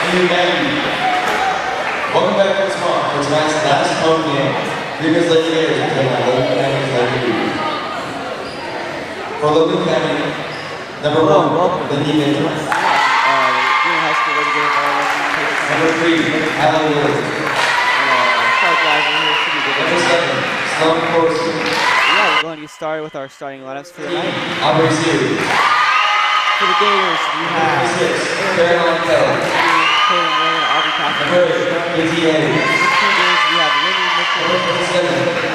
Welcome back to tonight's last home game. Greenwood Lady Gators will take on Logan County Lady Gators. For Logan County, number 1, Lady Gators. High School Lady Gators. Number 3, Allen Willis. Number 7, Sloan Corsi. Yeah, we're going to get started with our starting lineups for the night. Aubrey Series. For the Gators, we have Number 6, Caroline Keller. Caitlin Morgan, Aubrey Patrick. Number 8, Katie Hayes. For the Gators, we have Lindy Mitchell. Number 27,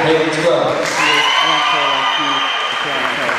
Haley Twelve. And Caroline Q. Caroline Keller.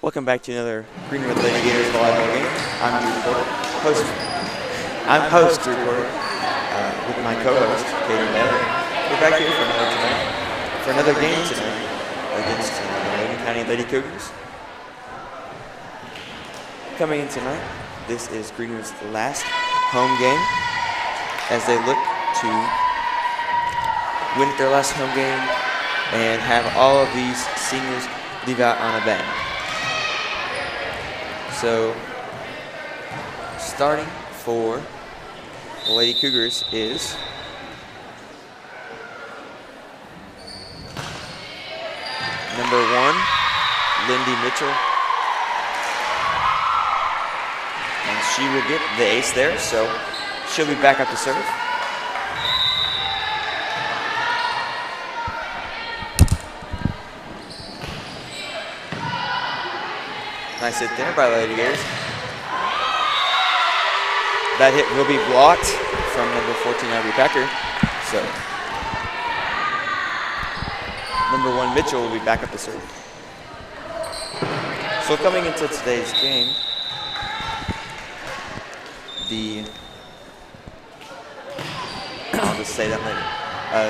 Welcome back to another Greenwood Lady Gators volleyball game. I'm host reporter with my co-host, Gator. We're back here for another game tonight against the Logan County Lady Cougars. Coming in tonight, this is Greenwood's last home game as they look to win their last home game and have all of these seniors leave out on a bang. So, starting for the Lady Cougars is number 1, Lindy Mitchell. And she will get the ace there, so she'll be back up to serve. Nice hit there by the Lady Gators. That hit will be blocked from number 14, Aubrey Packer. So, number 1, Mitchell will be back up to serve. So coming into today's game, I'll just say that later.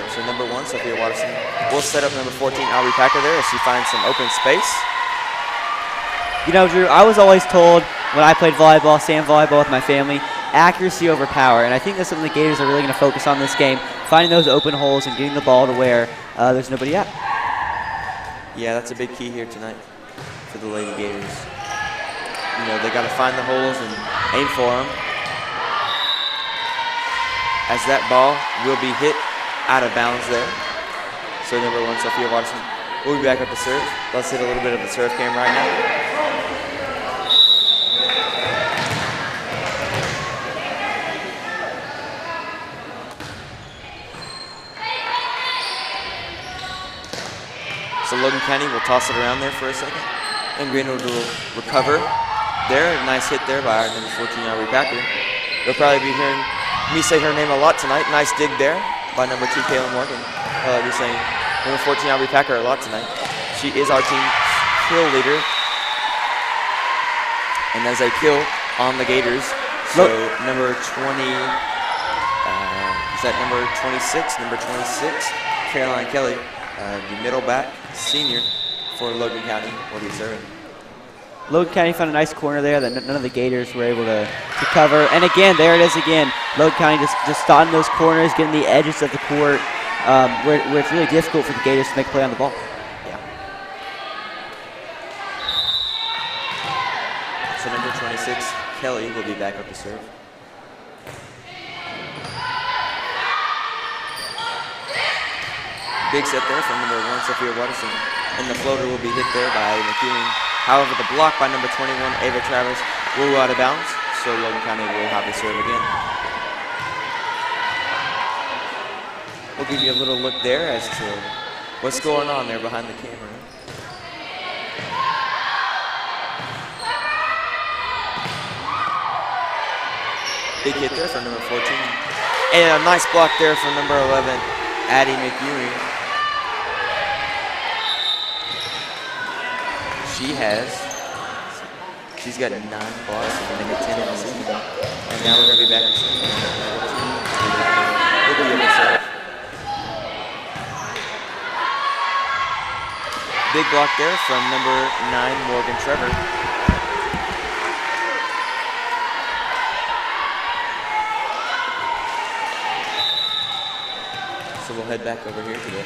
So number 1, Sophia Watterson, will set up number 14, Aubrey Packer there as she finds some open space. You know, Drew, I was always told when I played volleyball, sand volleyball with my family, accuracy over power. And I think that's something the Gators are really going to focus on this game, finding those open holes and getting the ball to where there's nobody at. Yeah, that's a big key here tonight for the Lady Gators. You know, they got to find the holes and aim for them. As that ball will be hit out of bounds there. So number 1, Sophia Watson, will be back up to serve. Let's hit a little bit of the serve cam right now. So Logan County will toss it around there for a second. And Greenwood will recover there. Nice hit there by our number 14, Aubrey Packer. You'll probably be hearing me say her name a lot tonight. Nice dig there by number 2, Kaylin Morgan. I'll be saying number 14, Aubrey Packer a lot tonight. She is our team kill leader. And as a kill on the Gators. So number 20, is that number 26? Number 26, Caroline Kelly, the middle back senior for Logan County will be serving. Logan County found a nice corner there that none of the Gators were able to cover. And again, there it is again. Logan County just on those corners, getting the edges of the court, where it's really difficult for the Gators to make a play on the ball. Yeah. So number 26, Kelly, will be back up to serve. Big set there from number 1, Sophia Watterson. And the floater will be hit there by McEwen. However, the block by number 21, Ava Travis, will go out of bounds. So Logan County will have to serve again. We'll give you a little look there as to what's going on there behind the camera. Big hit there from number 14. And a nice block there from number 11, Addie McEwen. She's got 9 blocks and number 10 in the season. And now we're going to be back. We'll be able to serve. Big block there from number 9, Morgan Trevor. So we'll head back over here today.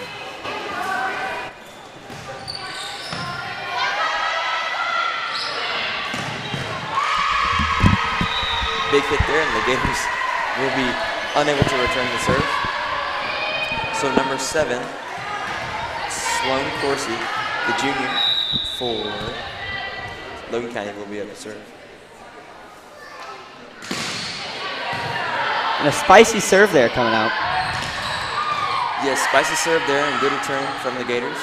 Big hit there, and the Gators will be unable to return the serve. So number 7, Sloan Corsi, the junior for Logan County, will be able to serve. And a spicy serve there coming out. Yes, spicy serve there, and good return from the Gators.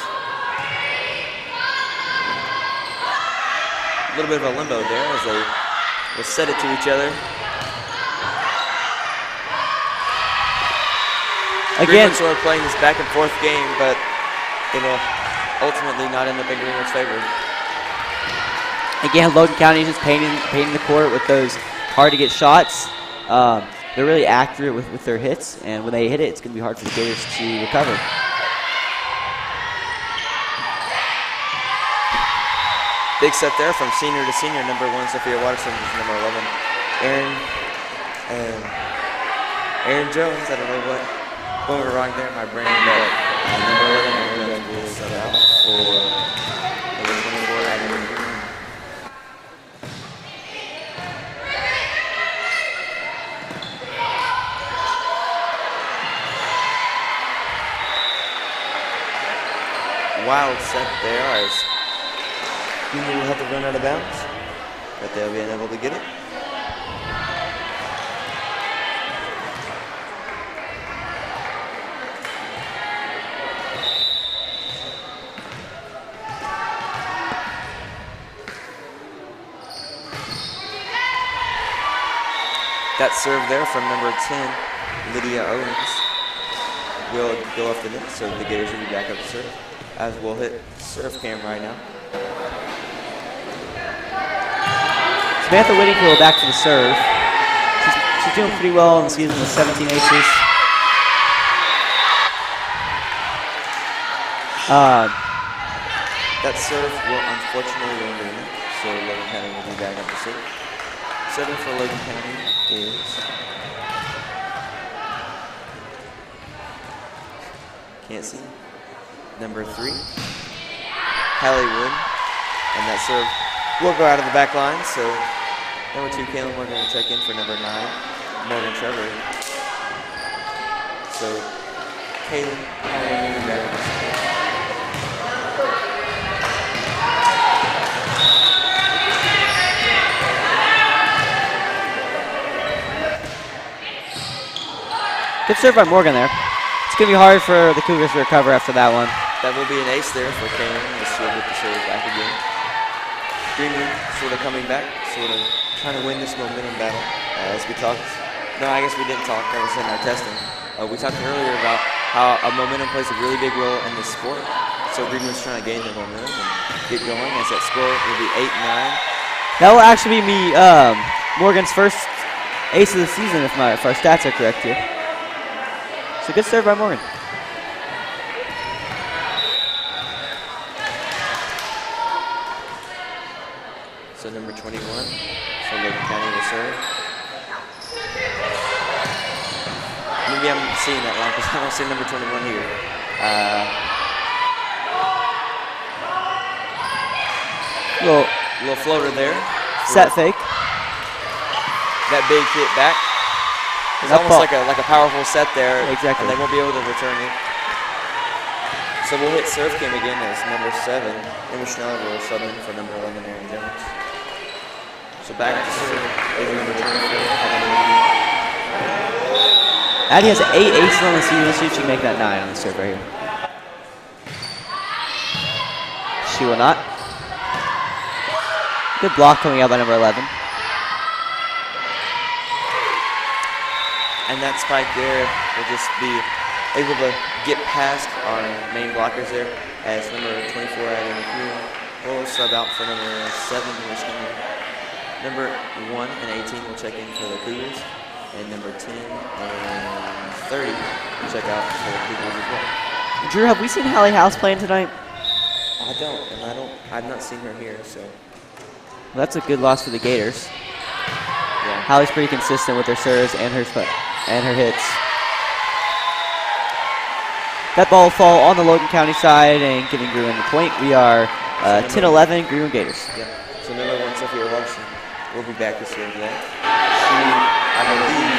A little bit of a limbo there as they will set it to each other. Again, sort of playing this back and forth game, but it'll ultimately not end up in Greenwood's favor. Again, Logan County is just painting the court with those hard to get shots. They're really accurate with their hits, and when they hit it, it's going to be hard for the Gators to recover. Big set there from senior to senior. Number 1, Sophia Watterson, number 11, Aaron Jones. I don't know what went wrong there, my brain, but number 11, will set out for number 24, Adam. Wild set there as Greenwood will have to run out of bounds, but they'll be unable to get it. That serve there from number 10, Lydia Owens, will go off the net, so the Gators will be back up to serve, as we'll hit serve cam right now. Samantha Whittingfield back to the serve. She's doing pretty well in the season with 17 aces. That serve will unfortunately go into the net, so Logan County will be back up to serve. Serving for Logan County is, can't see, number 3, Hallie Wood, and that serve will go out of the back line, so number 2, Kaylin Morgan will check in for number 9, Morgan Trevor. So Kaylin. Good serve by Morgan there. It's going to be hard for the Cougars to recover after that one. That will be an ace there for Kaylin. She'll get the serve back again. Greenwood sort of coming back, sort of trying to win this momentum battle. As we talked, no, I guess we didn't talk. That was in our testing. We talked earlier about how a momentum plays a really big role in this sport. So Greenwood's trying to gain the momentum and get going. As that score will be 8-9. That will actually be Morgan's first ace of the season if our stats are correct here. So good serve by Morgan. So number 21, so Logan County will serve. Maybe I'm seeing that wrong because I don't see number 21 here. Little floater there. Set fake. That big hit back. It's almost like a powerful set there. Exactly. And they won't be able to return it. So we'll hit serve cam again as number 7. Emma Schneller will sub in for number 11, Aaron Jones. So back to serve is number 24. Addie has 8 aces on the season. Let's see if she can make that 9 on the serve right here. She will not. Good block coming out by number 11. And that spike there will just be able to get past our main blockers there as number 24 Adam McCool will sub out for number 7, number 1 and 18 will check in for the Cougars, and number 10 and 30 will check out for the Cougars as well. Drew, have we seen Hallie House playing tonight? I don't, and I've not seen her here, so. Well, that's a good loss for the Gators. Yeah. Hallie's pretty consistent with her serves and her hits. That ball will fall on the Logan County side and giving Greenwood the point. We are 10-11 Greenwood Gators. Yeah. So number 1, Sophia Larson, will be back this year today. She, I believe,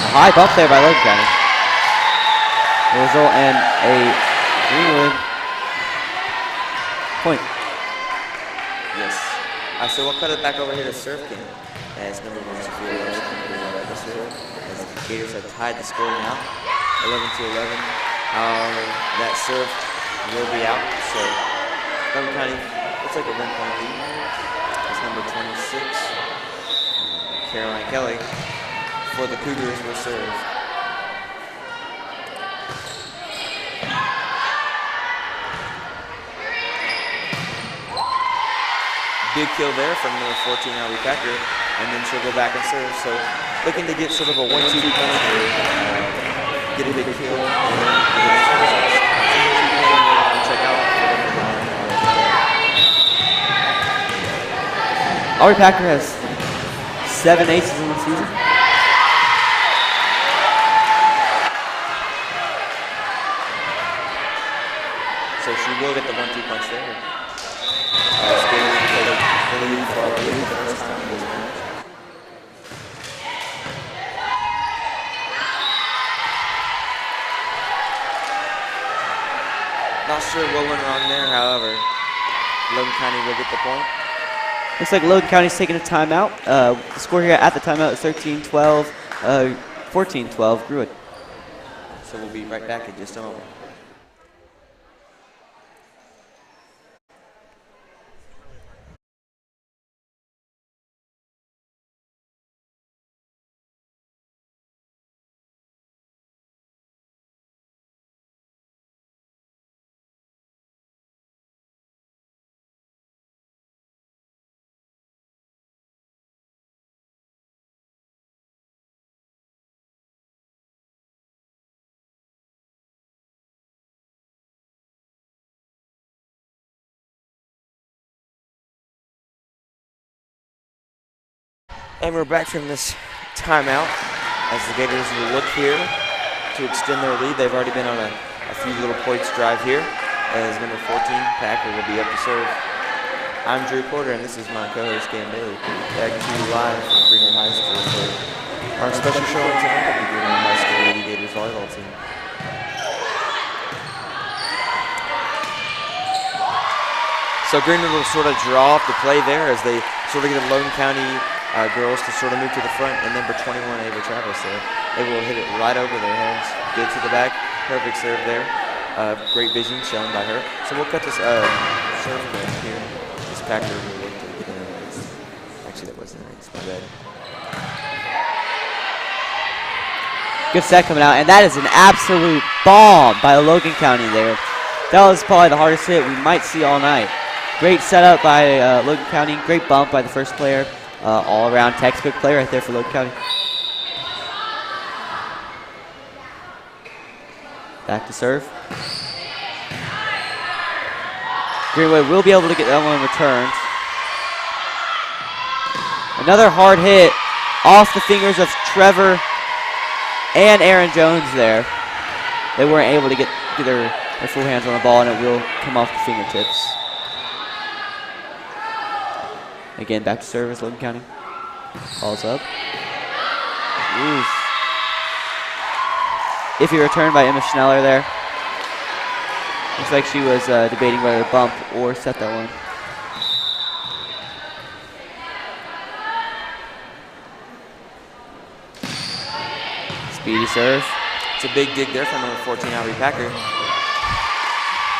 a high bump there by Logan County. Will result in a Greenwood point. Yes. So we'll cut it back over here to serve game as number 1 Sophia Larson will the serve. As the Gators have tied the score now, 11-11. That serve will be out. So Logan County looks like a 1-point lead. It's number 26, Caroline Kelly, for the Cougars will serve. Big kill there from number 14, Allie Packer, and then she'll go back and serve. So looking to get sort of a 1-2 punch here, get a big kill, and then check out. Allie Packer has 7 aces in the season. So she will get the 1-2 punch there. Not sure what went wrong there, however, Logan County will get the point. Looks like Logan County's taking a timeout. The score here at the timeout is 13-12, 14-12, Greenwood. So we'll be right back in just a moment. And we're back from this timeout as the Gators will look here to extend their lead. They've already been on a few little points drive here. as number 14, Packer, will be up to serve. I'm Drew Porter, and this is my co-host, Cam Bailey, back to you live from Greenwood High School for our special showing tonight of the Greenwood High School Lady Gators volleyball team. So Greenwood will sort of draw up the play there as they sort of get the Logan County girls to sort of move to the front, and number 21, Ava Travis there. They will hit it right over their heads, get to the back, perfect serve there. Great vision shown by her. So we'll cut this serve here. This Packer will look to get in the race. Actually, that wasn't a race, my bad. Good set coming out, and that is an absolute bomb by Logan County there. That was probably the hardest hit we might see all night. Great setup by Logan County. Great bump by the first player. All-around textbook play right there for Logan County. Back to serve. Greenwood will be able to get that one returned. Another hard hit off the fingers of Trevor and Aaron Jones there. They weren't able to get their full hands on the ball, and it will come off the fingertips. Again, back to service, Logan County. Ball's up. Oof. Iffy return by Emma Schneller there. Looks like she was debating whether to bump or set that one. Speedy serve. It's a big dig there from number 14, Aubrey Packer.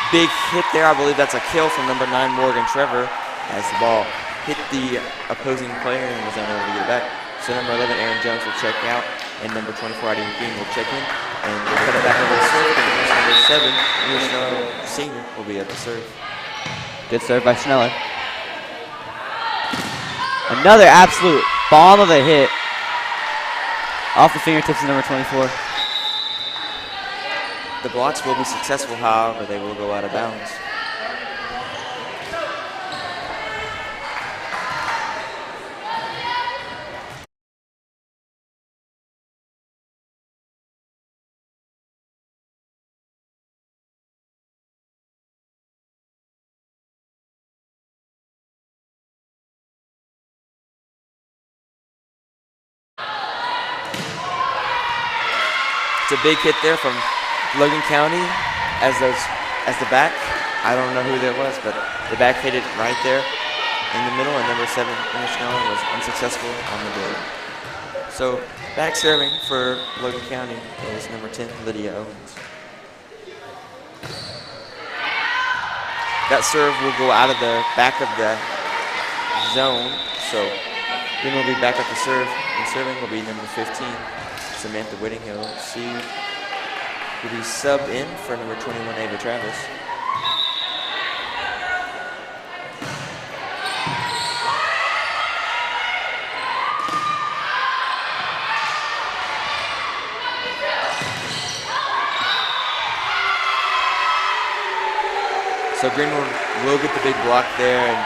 Big hit there. I believe that's a kill from number 9, Morgan Trevor, as the ball hit the opposing player and was unable to get it back. So number 11, Aaron Jones will check out, and number 24, Adi McQueen will check in, and we'll cut it back over to serve. And number 7, Schneller Senior, will be at the serve. Good serve by Schneller. Another absolute bomb of a hit off the fingertips of number 24. The blocks will be successful, however, they will go out of bounds. It's a big hit there from Logan County as the back. I don't know who that was, but the back hit it right there in the middle, and number 7, Schneller, was unsuccessful on the board. So back serving for Logan County is number 10, Lydia Owens. That serve will go out of the back of the zone, so then we'll be back up to serve, and serving will be number 15. Samantha Whittingham. She will be subbed in for number 21, Ava Travis. So Greenwood will get the big block there, and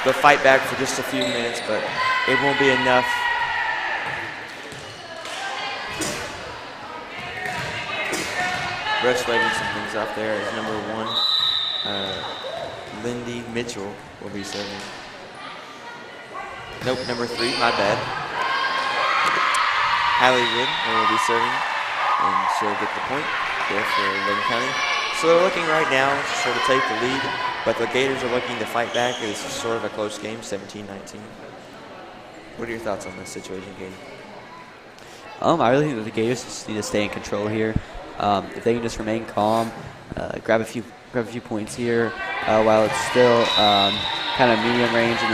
they'll fight back for just a few minutes, but it won't be enough. Rush leaving some things off there as number 1, Lindy Mitchell, will be serving. Nope, number 3, my bad. Hallie Wood will be serving, and she'll get the point there for Logan County. So they're looking right now to sort of take the lead, but the Gators are looking to fight back. It's sort of a close game, 17-19. What are your thoughts on this situation, Katie? I really think that the Gators just need to stay in control here. If they can just remain calm, grab a few points here while it's still kind of medium range in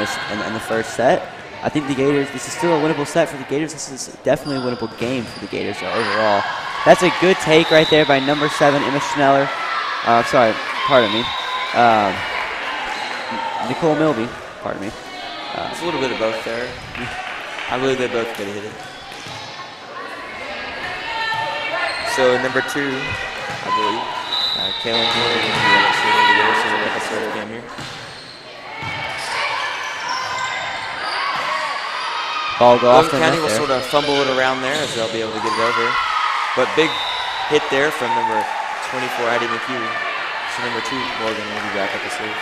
the first set. I think the Gators, this is still a winnable set for the Gators. This is definitely a winnable game for the Gators overall. That's a good take right there by number 7, Emma Schneller. Sorry, pardon me. Nicole Milby, pardon me. It's a little bit of both there. I believe they both could have hit it. So number 2, I believe, Kaylin Moore will be able to serve the Gators, so we'll get the serve again here. Ball go off. Logan County will sort of fumble it around there as they'll be able to get it over. But big hit there from number 24, Addie McHugh. So number 2, Logan, will be back at the serve.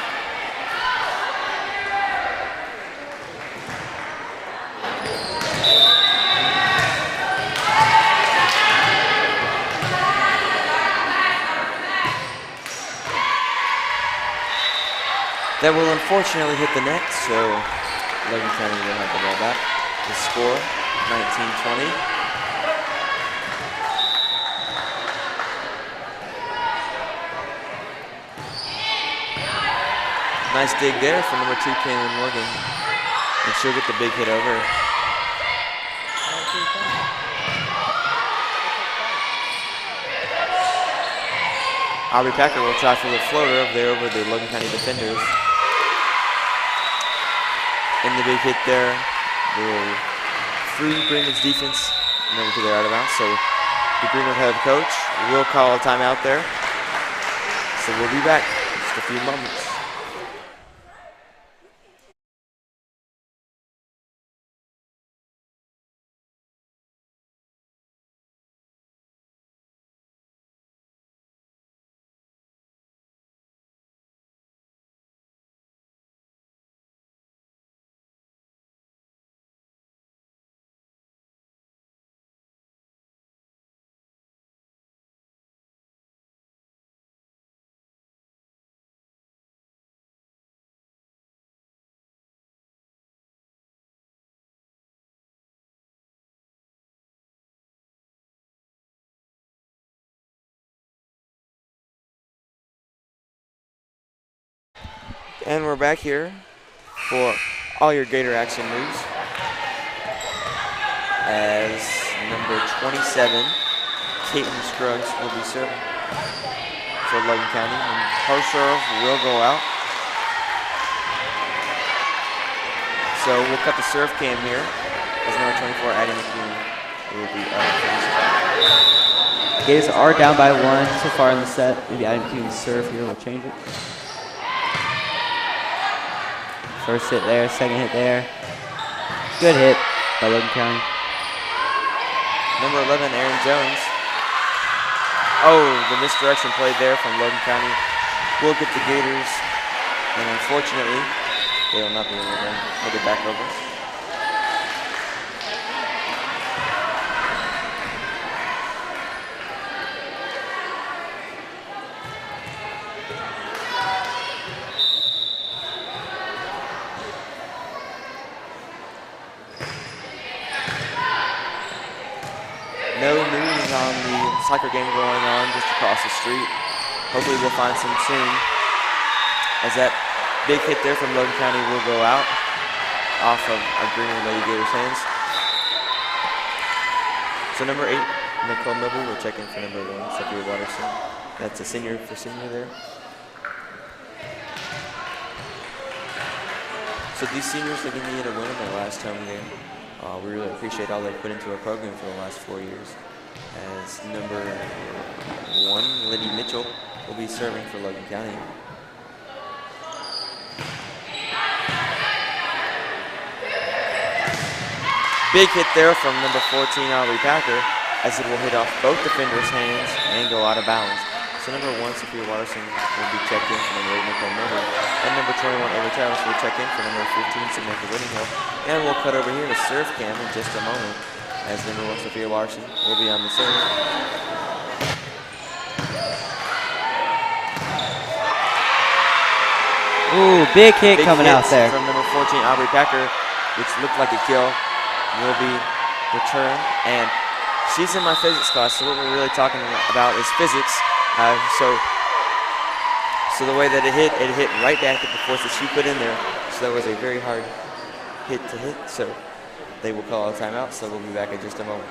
That will unfortunately hit the net, so Logan County will have the ball back. The score, 19-20. Nice dig there from number 2, Kaylin Morgan. And she'll get the big hit over. Aubrey Packer will try for the floater up there over the Logan County defenders. And the big hit there will free Greenwood's defense and over to their out of bounds. So the Greenwood head coach will call a timeout there. So we'll be back in just a few moments. And we're back here for all your Gator action news. As number 27, Caitlin Scruggs, will be serving for Logan County. And her serve will go out. So we'll cut the serve cam here as number 24, Addie McQueen, will be up. Gators are down by 1 so far in the set. Maybe Addie McQueen's serve here will change it. First hit there, second hit there. Good hit by Logan County. Number 11, Aaron Jones. Oh, the misdirection play there from Logan County will get the Gators. And unfortunately, they will not be able to put it back over. No news on the soccer game going on just across the street. Hopefully we'll find some soon, as that big hit there from Logan County will go out off of our Greenwood Lady Gators hands. So number 8, Nicole Noble will check in for number 1, Sophia Watterson. That's a senior for senior there. So these seniors, they needed a win in their last home game. We really appreciate all they put into our program for the last 4 years. As number 1, Liddy Mitchell, will be serving for Logan County. Big hit there from number 14, Aubrey Packer, as it will hit off both defenders' hands and go out of bounds. So number 1, Sophia Watterson, will be checked in for number 8, Nicole Miller. And number 21, Ava Travis, will check in for number 15, Samantha Whittinghill. And we'll cut over here to serve cam in just a moment, as number 1, Sophia Watterson, will be on the serve. Ooh, big hit coming out there. From number 14, Aubrey Packer, which looked like a kill, will be returned. And she's in my physics class, so what we're really talking about is physics. So the way that it hit right back at the force that she put in there. So that was a very hard hit to hit. So they will call a timeout, so we'll be back in just a moment.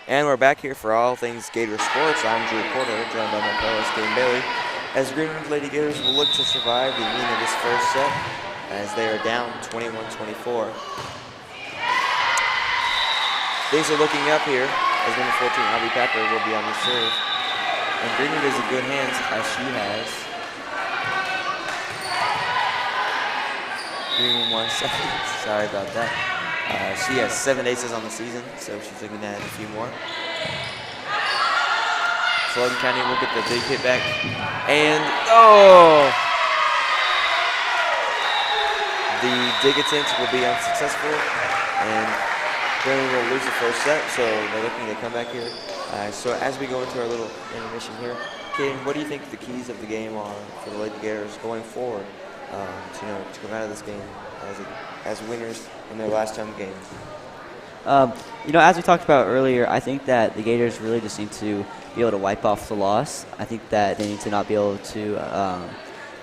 And we're back here for all things Gator sports. I'm Drew Porter, joined by my co-host Dane Bailey, as Greenwood Lady Gators will look to survive the mean of this first set, as they are down 21-24. Things are looking up here, as number 14, Abby Packer, will be on the serve. And Greenwood is in good hands, as she has. Greenwood 1 second. Sorry about that. She has 7 aces on the season, so she's looking at a few more. So Logan County will get the big hit back. And, oh! The dig attempt will be unsuccessful. And Greenwood will lose the first set, so they're looking to come back here. So as we go into our little intermission here, Kaden, what do you think the keys of the game are for the Lady Gators going forward to come out of this game as winners in their last home game? As we talked about earlier, I think that the Gators really just need to be able to wipe off the loss. I think that they need to not be able to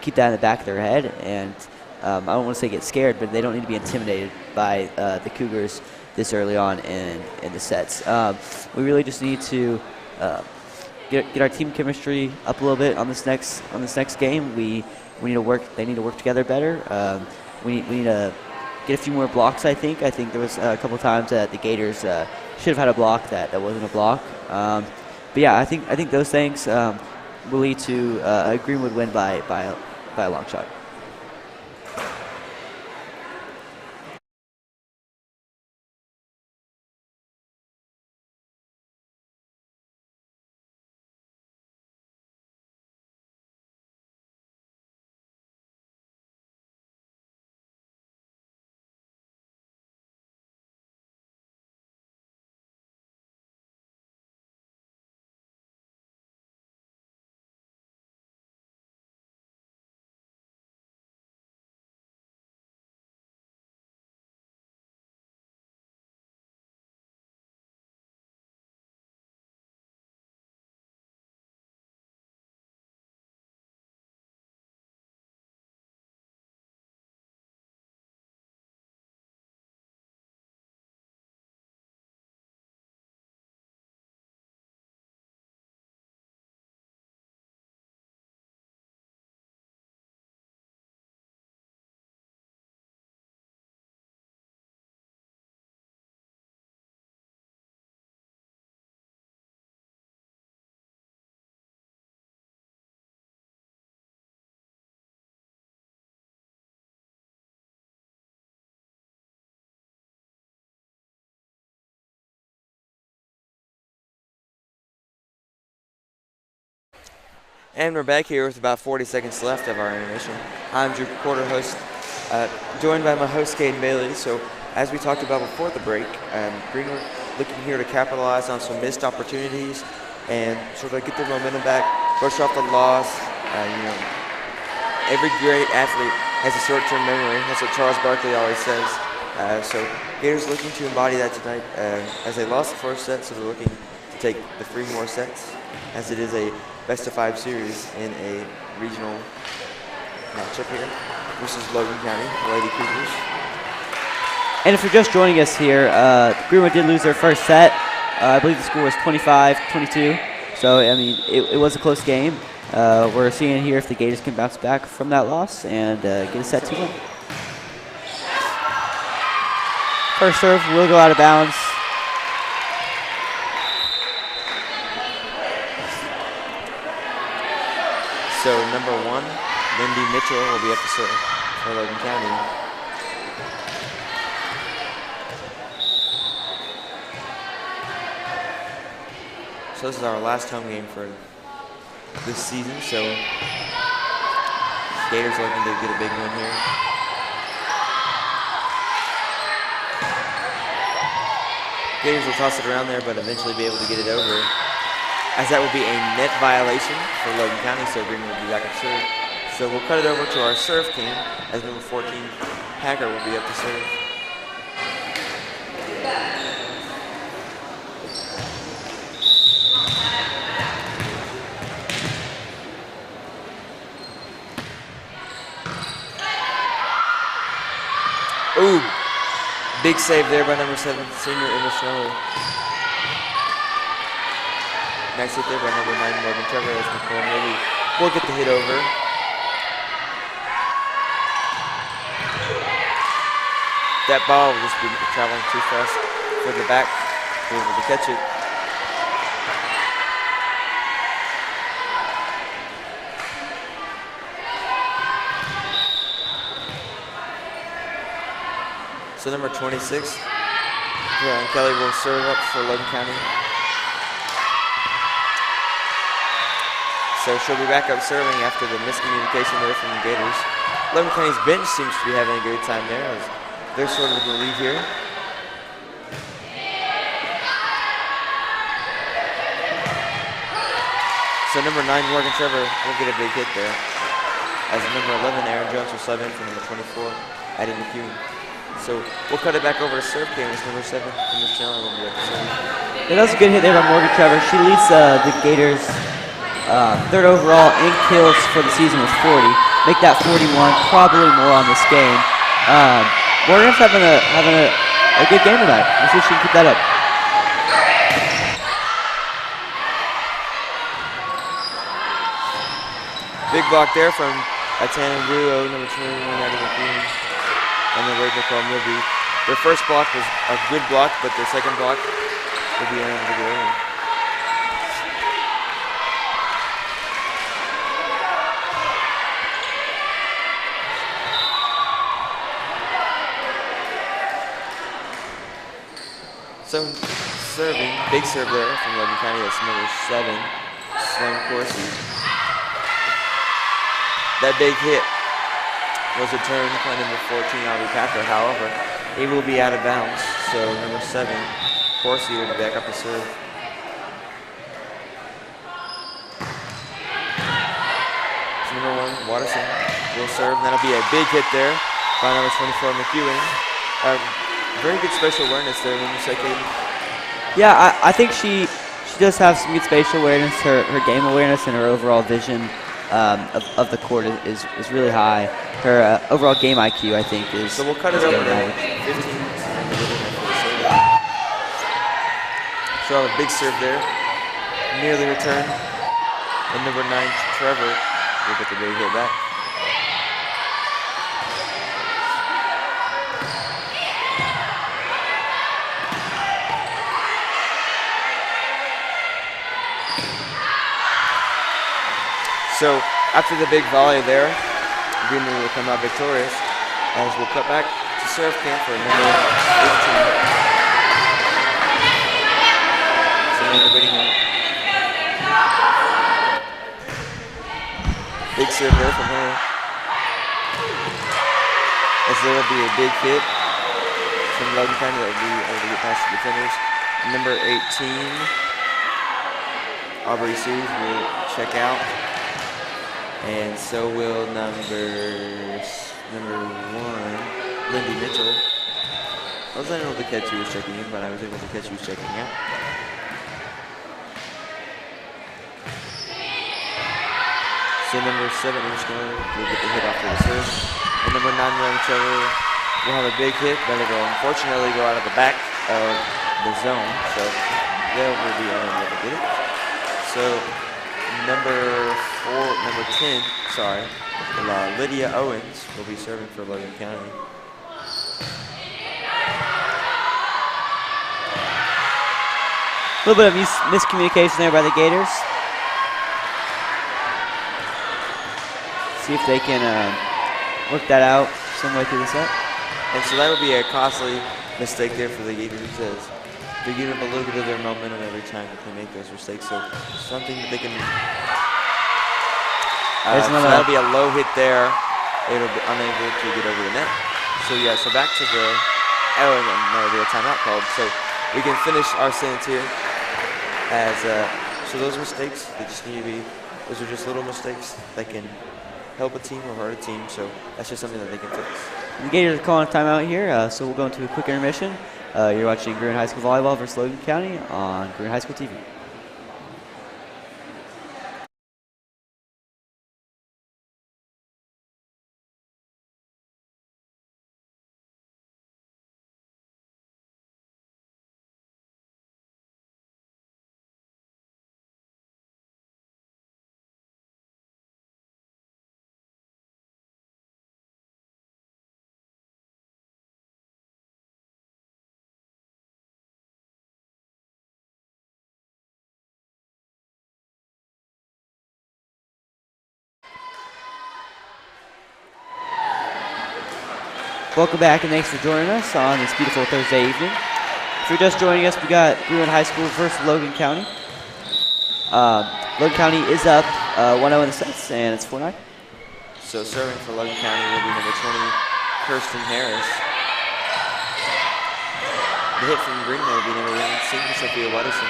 keep that in the back of their head, and I don't want to say get scared, but they don't need to be intimidated by the Cougars this early on in the sets. We really just need to get our team chemistry up a little bit on this next game. We need to work. They need to work together better. We need to get a few more blocks. I think there was a couple times that the Gators should have had a block that wasn't a block. But yeah, I think those things will lead to a Greenwood win by a long shot. And we're back here with about 40 seconds left of our intermission. I'm Drew Porter, host, joined by my host, Caden Bailey. So as we talked about before the break, Greenwood looking here to capitalize on some missed opportunities and sort of get their momentum back, brush off the loss. Every great athlete has a short-term memory. That's what Charles Barkley always says. So Gators looking to embody that tonight as they lost the first set, so they're looking to take the 3 more sets, as it is a best-of-5 series in a regional matchup here versus Logan County, the Lady Cougars. And if you're just joining us here, Greenwood did lose their first set. I believe the score was 25-22. So, I mean, it was a close game. We're seeing here if the Gators can bounce back from that loss and get a set 2 win. First serve will go out of bounds. So number 1, Lindy Mitchell will be up to serve for Logan County. So this is our last home game for this season. So Gators looking to get a big win here. Gators will toss it around there, but eventually be able to get it over, as that will be a net violation for Logan County, so Greenwood will be back up serve. So we'll cut it over to our serve team, as number 14, Packer, will be up to serve. Ooh, big save there by number 7, senior Emma Schneller. Nice hit there by number 9, Logan Trevor, as Nicole maybe will get the hit over. That ball will just be traveling too fast for the back to be able to catch it. So number 26, Kelly will serve up for Logan County. So she'll be back up serving after the miscommunication there from the Gators. Logan County's bench seems to be having a great time there as they're sort of in the lead here. So number 9, Morgan Trevor will get a big hit there. As number 11, Aaron Jones will sub in for number 24, Addie McEwen. So we'll cut it back over to serve game. It's number 7, Miss Chandler will be up to serve. Yeah, that was a good hit there by Morgan Trevor. She leads the Gators third overall in kills for the season with 40. Make that 41, probably more on this game. Morgan's having a good game tonight. Let's see if she can keep that up. Big block there from Atana Ruo, number 21, Addie McEwen, and then Ray Nicole Milby. Their first block was a good block, but their second block will be unable to get over. So serving, big serve there from Logan County. That's number 7, Sloan Corsi. That big hit was returned by number 14, Aubrey Packer. However, it will be out of bounds. So number 7, Corsi will be back up to serve. So number 1, Watterson will serve. That'll be a big hit there by number 24, McEwen. Very good spatial awareness there, when you say, Katie. Yeah, I think she does have some good spatial awareness. Her game awareness and her overall vision of the court is really high. Her overall game IQ, I think, is. So we'll cut it over to 15. So a big serve there, nearly returned, and number 9, Trevor, will get the big hit back. So after the big volley there, Greenwood will come out victorious as we'll cut back to serve camp for number 15. Samantha Whittingham. Big serve there from her. As there will be a big hit from Logan County that will be able to get past the defenders. Number 18, Aubrey Sues will check out. And so will number 1, Lindy Mitchell. I was unable to catch who was checking in, but I was able to catch who was checking out. So number 7, Ishmael, will get the hit off for the serve. And number 9, Logan Trevor, will have a big hit, but it will unfortunately go out of the back of the zone. So they will be unable to get it. So number 10, Lydia Owens will be serving for Logan County. A little bit of miscommunication there by the Gators. See if they can work that out some way through the set. And so that would be a costly mistake there for the Gators, as they're giving up a little bit of their momentum every time that they make those mistakes. So something that they can. So that'll be a low hit there. It'll be unable to get over the net. So yeah, so back to the. Oh, and there'll be a timeout called. So we can finish our sentence here. As so those mistakes, they just need to be. Those are just little mistakes that can help a team or hurt a team. So that's just something that they can fix. The Gators are calling a timeout here, so we'll go into a quick intermission. You're watching Greenwood High School Volleyball versus Logan County on Greenwood High School TV. Welcome back and thanks for joining us on this beautiful Thursday evening. If you're just joining us, we got Greenwood High School versus Logan County. Logan County is up 1-0 in the sets, and it's 4-9. So serving for Logan County will be number 20, Kirsten Harris. The hit from Greenwood will be number 1, senior Sophia Watterson.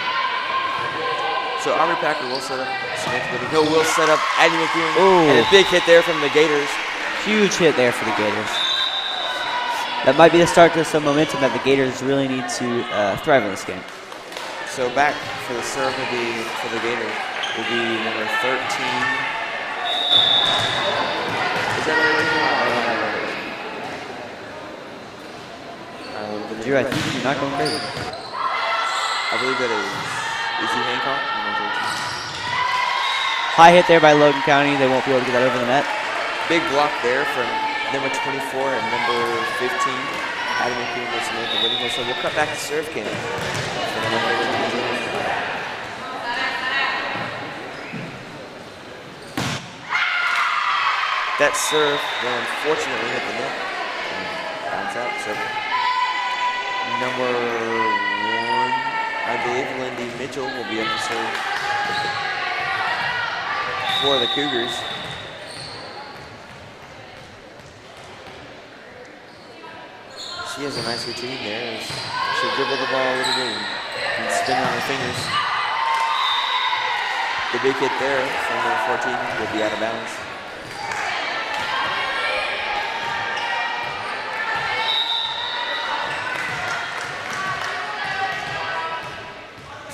So Aubrey Packer will set up Samantha Whitty. No, will set up Addie McEwen. Ooh. And a big hit there from the Gators. Huge hit there for the Gators. That might be the start to some momentum that the Gators really need to thrive in this game. So back for the serve will be for the Gators will be number 13. Is that right? Drew, I think you're not going crazy. I believe that is he Hancock? High hit there by Logan County. They won't be able to get that over the net. Big block there from number 24 and number 15. Addie McEwen and Samantha Whitty. So we'll cut back to serve cam. That serve will unfortunately hit the net and bounce out. So number 1, I believe Lindy Mitchell will be up to serve for the Cougars. She has a nice routine there. She'll dribble the ball a little bit and spin on her fingers. The big hit there from number 14 will be out of bounds.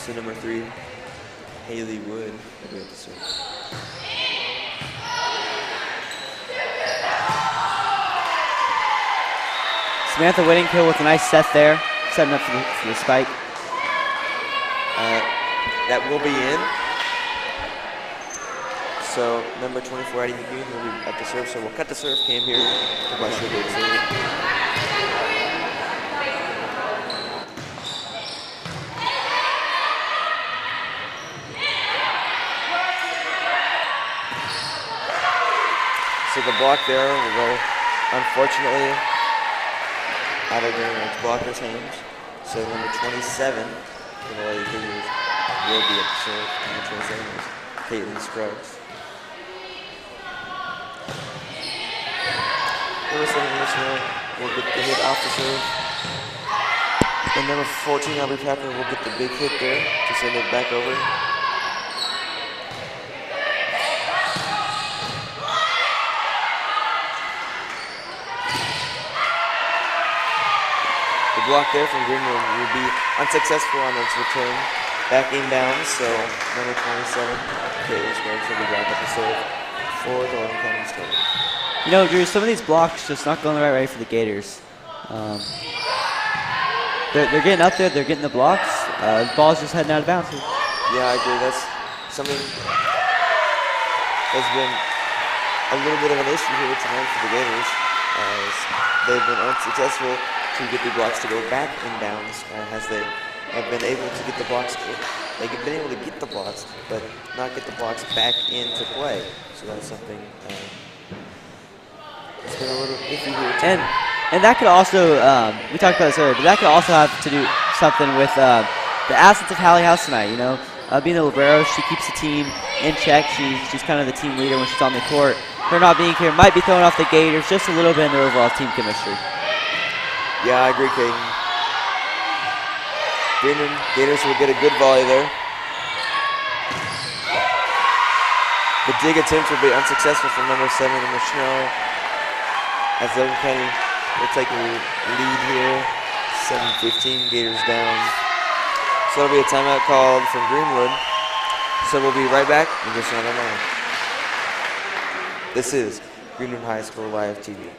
So number 3, Haley Wood will be at the serve. Samantha Whittinghill with a nice set there, setting up for the spike. That will be in. So number 24, Addie McEwen will be at the serve. So we'll cut the serve cam here. So the block there will go, unfortunately, out of the blocker's hands. So number 27 for the Lady Gators will be at the serve. Number 27 is Caitlin Scruggs. Number 7 will get the hit off the serve. And number 14, Aubrey Packer, will get the big hit there to send it back over. The block there from Greenwood will be unsuccessful on its return. Back inbounds, so number 27, Caitlin Scruggs will be back at the serve for the Logan County Stars. You know, Drew, some of these blocks just not going the right way for the Gators. They're getting up there, they're getting the blocks. The ball's just heading out of bounds. Yeah, I agree. That's something that's been a little bit of an issue here tonight for the Gators, as they've been unsuccessful to get the blocks to go back inbounds, as they have been able to get the blocks. They've been able to get the blocks, but not get the blocks back into play. So that's something it's been a little iffy here tonight. And that could also, we talked about this earlier, but that could also have to do something with the absence of Hallie House tonight. You know, being the libero, she keeps the team in check. She's kind of the team leader when she's on the court. Her not being here might be throwing off the Gators just a little bit in their overall team chemistry. Yeah, I agree, Caden. Greenwood Gators will get a good volley there. The dig attempt will be unsuccessful from number 7, number Snow, as Logan County will take a lead here. 7-15, Gators down. So that'll be a timeout called from Greenwood. So we'll be right back in just another moment. This is Greenwood High School Live TV.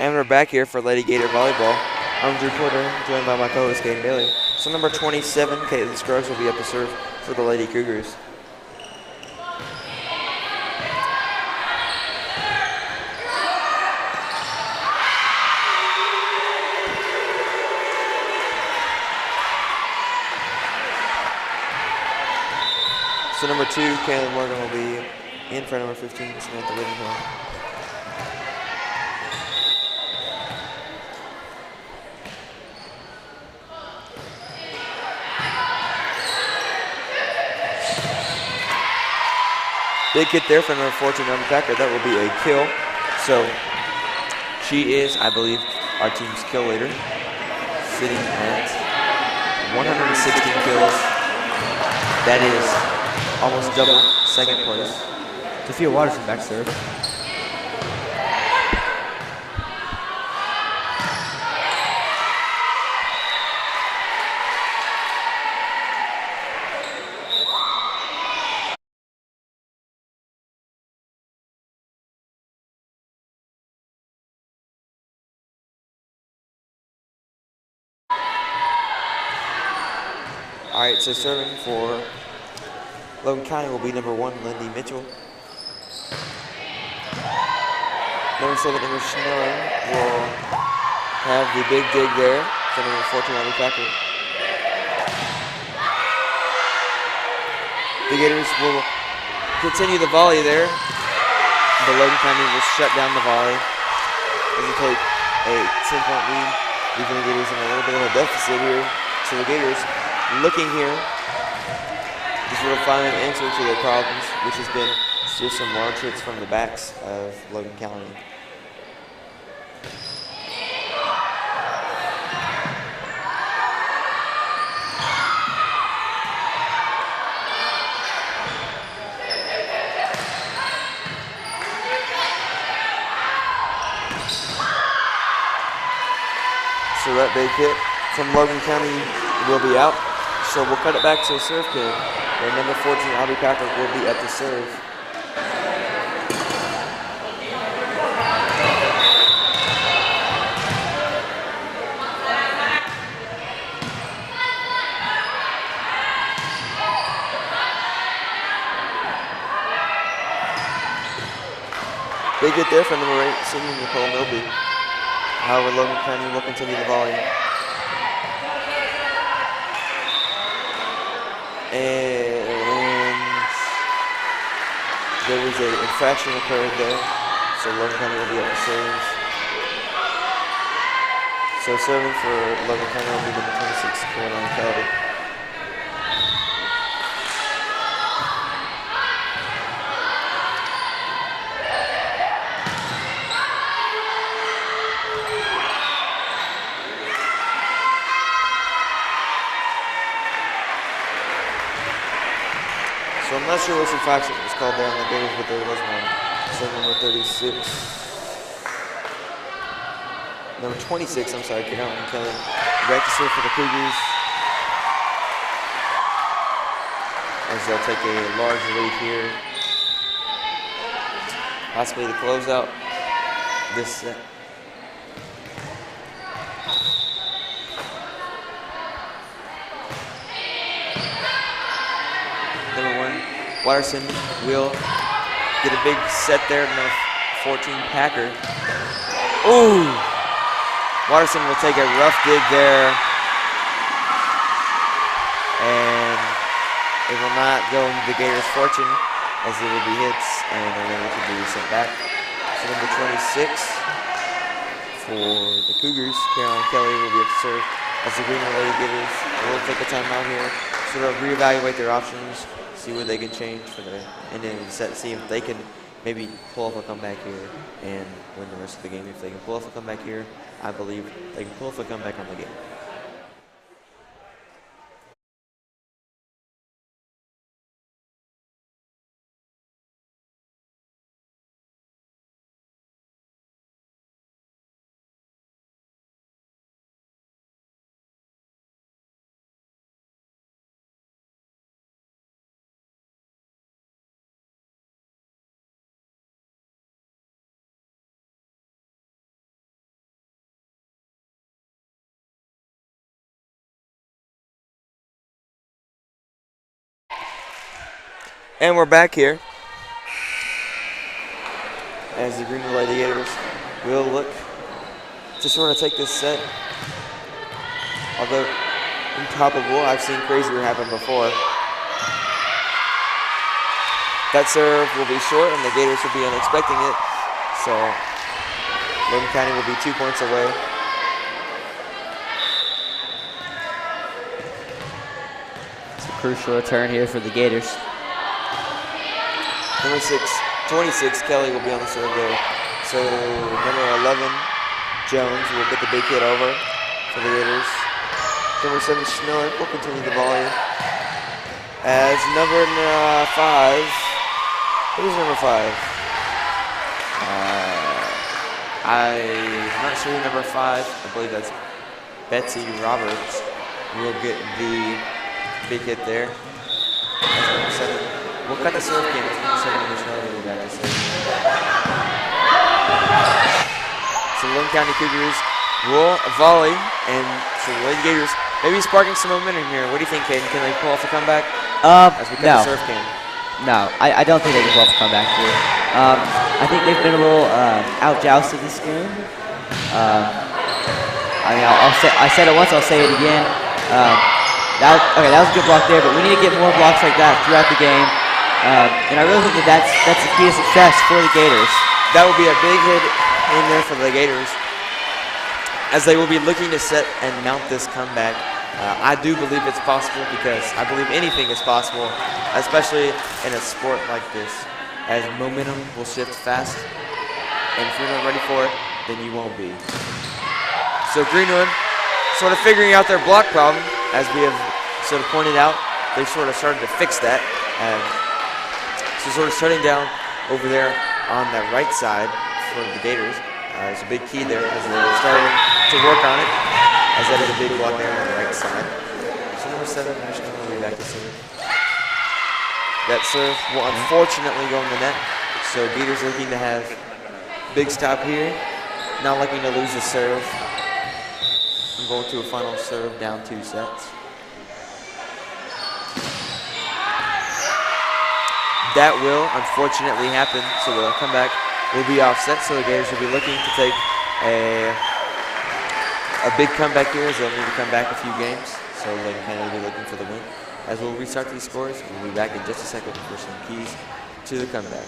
And we're back here for Lady Gator Volleyball. I'm the reporter, joined by my co-host, Caden Bailey. So number 27, Caitlin Scruggs, will be up to serve for the Lady Cougars. So number 2, Kaylin Morgan, will be in for number 15, Samantha Whittingham. Big hit there from number 14, Norman Packer. That will be a kill. So she is, I believe, our team's kill leader, sitting at 116 kills. That is almost double second place. Sophia Watterson back serve. All right, so serving for Logan County will be number 1, Lindy Mitchell. Number 7, Ingrid Schneller will have the big dig there for number 14, Abby Packer. The Gators will continue the volley there, but Logan County will shut down the volley as they take a 10-point lead, leaving the Gators in a little bit of a deficit here. So the Gators looking here to sort of find an answer to their problems, which has been just some large hits from the backs of Logan County. So that big hit from Logan County will be out. So we'll cut it back to a serve kid, where number 14, Abby Packer, will be at the serve. Big hit there from number 8, senior Nicole Milby. However, Logan County will continue the volley. And there was an infraction occurred there, so Logan County will be at the serve. So serving for Logan County will be number 26, Caroline Kelly. So I'm not sure which infraction was called there on the Gators, but there was one. So number 36. Number 26, I'm sorry, Caroline Kelly. Back to serve for the Cougars, as they'll take a large lead here. Possibly to close out this set. Watterson will get a big set there, number 14, Packer. Ooh! Watterson will take a rough dig there, and it will not go into the Gators' fortune, as it will be hits, and they're going to be sent back. So number 26 for the Cougars, Caroline Kelly, will be at the serve, as the Greenwood Lady Gators will take a timeout here, sort of reevaluate their options, see what they can change for the end of the set, see if they can maybe pull off a comeback here and win the rest of the game. If they can pull off a comeback here, I believe they can pull off a comeback on the game. And we're back here as the Greenwood Lady Gators will look to sort of take this set. Although improbable, I've seen crazier happen before. That serve will be short and the Gators will be unexpecting it. So Logan County will be 2 points away. It's a crucial return here for the Gators. Number 26, Kelly will be on the serve there. So number 11, Jones will get the big hit over for the Gators. Number 7, Schneller will continue the volley. As number 5, who's number 5? I'm not sure who number 5, I believe that's Betsy Roberts, will get the big hit there. That's number 7. We'll cut the serve game. It's number 7, number Schneller will be back to serve. So Logan County Cougars will volley, and so the Lady Gators maybe sparking some momentum here. What do you think, Caden? Can they pull off a comeback? As we cut the serve cam. No, I don't think they can pull off a comeback here. I think they've been a little out-jousted this game. I mean, I said it once, I'll say it again. That was a good block there, but we need to get more blocks like that throughout the game. And I really think that's the key to success for the Gators. That will be a big hit in there for the Gators, as they will be looking to set and mount this comeback. I do believe it's possible, because I believe anything is possible, especially in a sport like this, as momentum will shift fast, and if you're not ready for it, then you won't be. So Greenwood sort of figuring out their block problem, as we have sort of pointed out. They've sort of started to fix that. So sort of shutting down over there on the right side for the Gators. There's a big key there as they're starting to work on it, as that is a big block there on the right side. So number 7, Michigan will be back to serve. That serve will unfortunately go in the net. So Gators looking to have big stop here, not looking to lose the serve. I'm going to a final serve down 2 sets. That will unfortunately happen, so the comeback will be offset, so the Gators will be looking to take a big comeback here, as they'll need to come back a few games. So Logan County will be looking for the win. As we'll restart these scores, we'll be back in just a second for some keys to the comeback.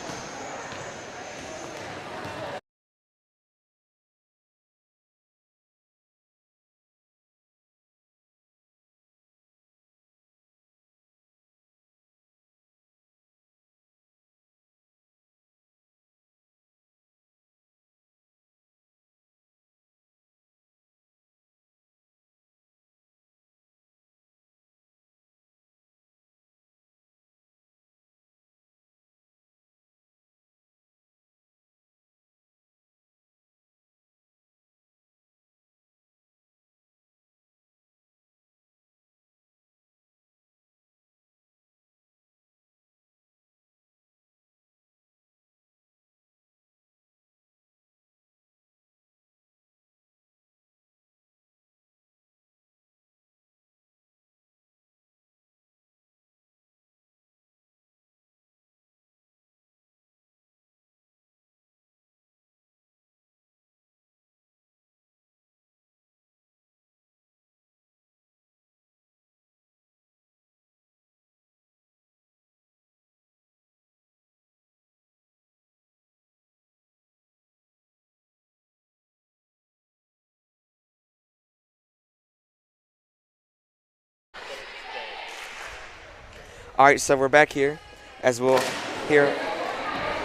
All right, so we're back here as we'll hear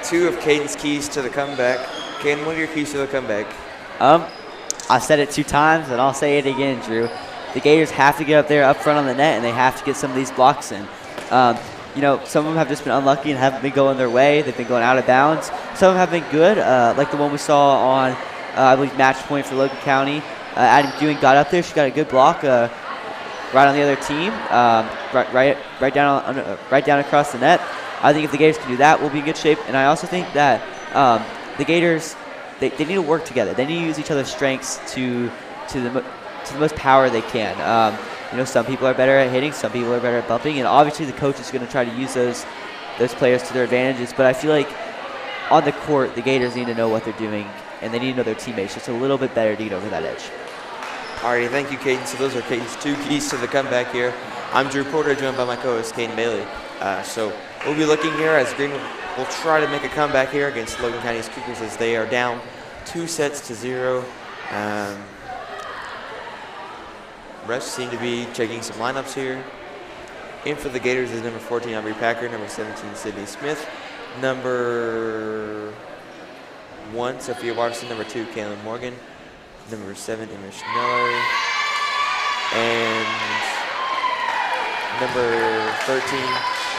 2 of Caden's keys to the comeback. Caden, what are your keys to the comeback? I said it 2 times, and I'll say it again, Drew. The Gators have to get up there, up front on the net, and they have to get some of these blocks in. You know, some of them have just been unlucky and haven't been going their way. They've been going out of bounds. Some of them have been good, like the one we saw on, I believe, match point for Logan County. Adam Ewing got up there. She got a good block right on the other team, right down across the net. I think if the Gators can do that, we'll be in good shape. And I also think that the Gators, they need to work together. They need to use each other's strengths to the most power they can. You know, some people are better at hitting, some people are better at bumping, and obviously the coach is going to try to use those those players to their advantages. But I feel like on the court, the Gators need to know what they're doing, and they need to know their teammates just a little bit better to get over that edge. Alrighty, thank you, Caden. So those are Caden's 2 keys to the comeback here. I'm Drew Porter, joined by my co-host, Caden Bailey. So we'll be looking here as Greenwood will try to make a comeback here against Logan County's Cougars as they are down 2-0. Refs seem to be checking some lineups here. In for the Gators is number 14, Aubrey Packer, number 17, Sydney Smith, number 1, Sophia Watson, number 2, Kaylin Morgan, number 7, Emma Schneller, and number 13,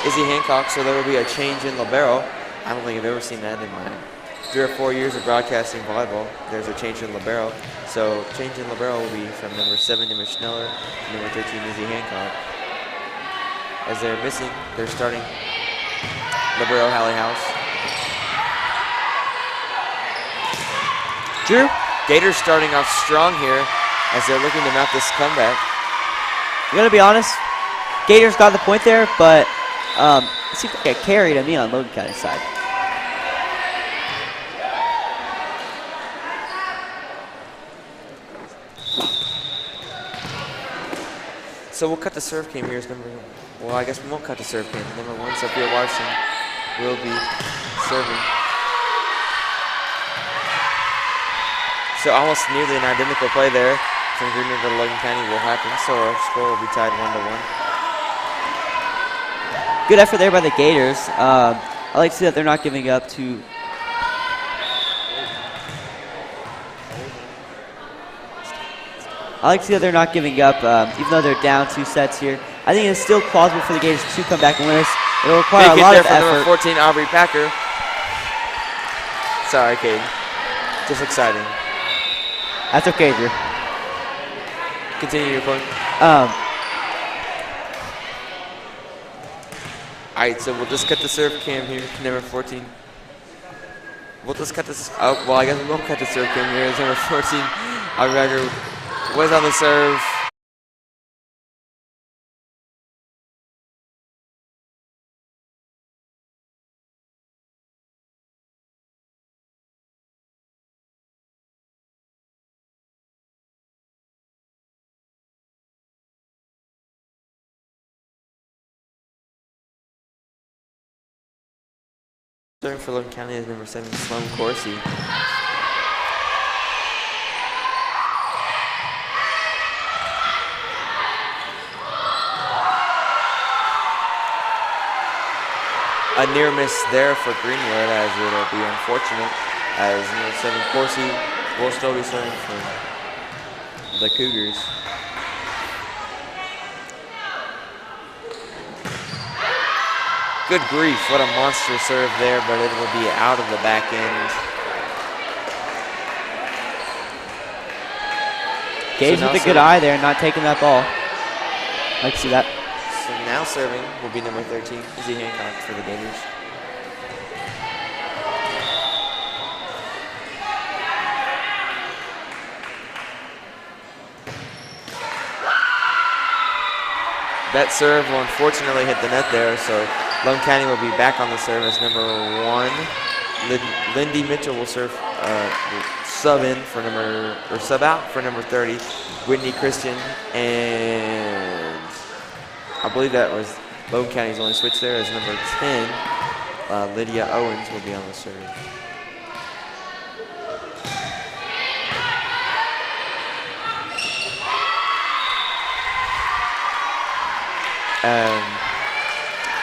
Izzy Hancock. So there will be a change in libero. I don't think I've ever seen that in my 3 or 4 years of broadcasting volleyball. There's a change in libero. So change in libero will be from number 7, Emma Schneller, to number 13, Izzy Hancock. As they're missing, they're starting libero Hallie House. Drew? Gators starting off strong here as they're looking to mount this comeback. You gotta be honest, Gators got the point there, but it seemed like a carry to me on Logan County's side. So we'll cut the serve cam here as well, I guess we won't cut the serve cam. Number 1, Sophia Watson will be serving. So almost nearly an identical play there from Greenwood to Logan County will happen. So our score will be tied 1-1. Good effort there by the Gators. I like to see that they're not giving up to. Even though they're down 2 sets here. I think it's still plausible for the Gators to come back and win this. It'll require a lot of effort. Number 14, Aubrey Packer. Sorry, Caden. Just exciting. That's okay, Drew. Continue your point. All right, so we'll just cut the serve cam here, number 14. We'll just cut this. Oh, well, I guess we won't cut the serve cam here. It's number 14. Aubrey Packer was on the serve. Serving for Logan County is number 7, Sloan Corsi. A near miss there for Greenwood, as it'll be unfortunate, as number 7 Corsi will still be serving for the Cougars. Good grief, what a monster serve there, but it will be out of the back end. Gage with a good eye there, not taking that ball. I can see that. So now serving will be number 13, Izzy Hancock for the Gators. That serve will unfortunately hit the net there, so Logan County will be back on the serve as number 1. Lindy Mitchell will serve, sub out for number 30, Whitney Christian, and I believe that was Logan County's only switch there as number 10, Lydia Owens will be on the serve.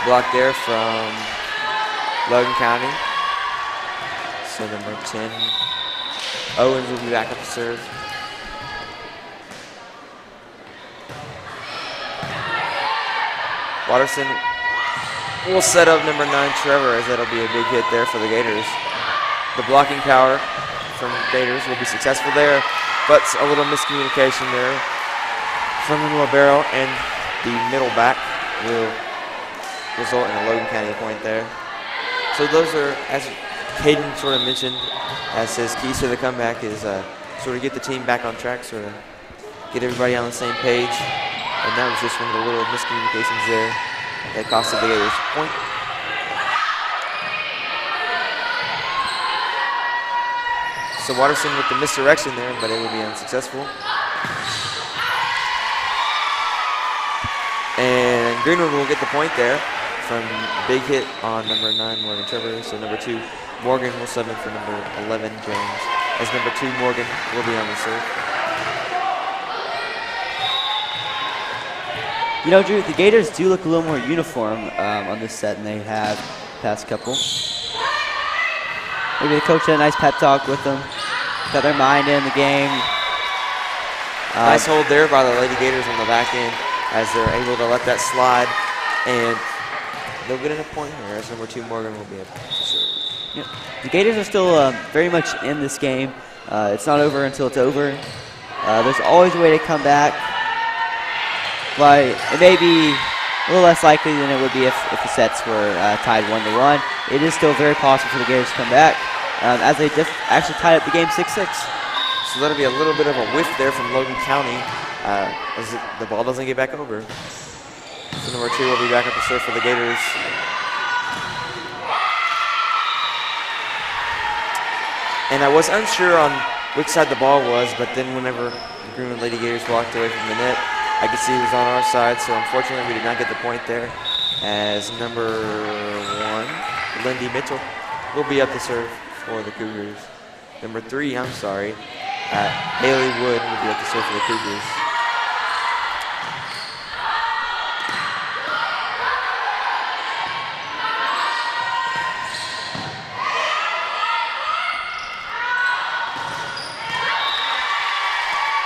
Block there from Logan County. So number 10, Owens will be back up to serve. Watterson will set up number 9, Trevor, as that'll be a big hit there for the Gators. The blocking power from Gators will be successful there, but a little miscommunication there from the libero, and the middle back will result in a Logan County point there. So those are, as Caden sort of mentioned, as his keys to the comeback is sort of get the team back on track, sort of get everybody on the same page. And that was just one of the little miscommunications there that costed the Gators a point. So Watterson with the misdirection there, but it will be unsuccessful. And Greenwood will get the point there from big hit on number 9, Morgan Trevor. So number 2, Morgan will sub in for number 11, Jones. As number 2, Morgan will be on the serve. You know, Drew, the Gators do look a little more uniform on this set than they have past couple. Maybe the coach had a nice pep talk with them, got their mind in the game. Nice hold there by the Lady Gators on the back end as they're able to let that slide, and they'll get in a point here as number 2, Morgan will be able to serve. Yep. The Gators are still very much in this game. It's not over until it's over. There's always a way to come back. But it may be a little less likely than it would be if the sets were tied 1-1. It is still very possible for the Gators to come back, as they actually tied up the game 6-6. So that'll be a little bit of a whiff there from Logan County as the ball doesn't get back over. So number 2 will be back up to serve for the Gators. And I was unsure on which side the ball was, but then whenever the Greenwood Lady Gators walked away from the net, I could see it was on our side, so unfortunately we did not get the point there, as number 1, Lindy Mitchell, will be up to serve for the Cougars. Number 3, Haley Wood will be up to serve for the Cougars.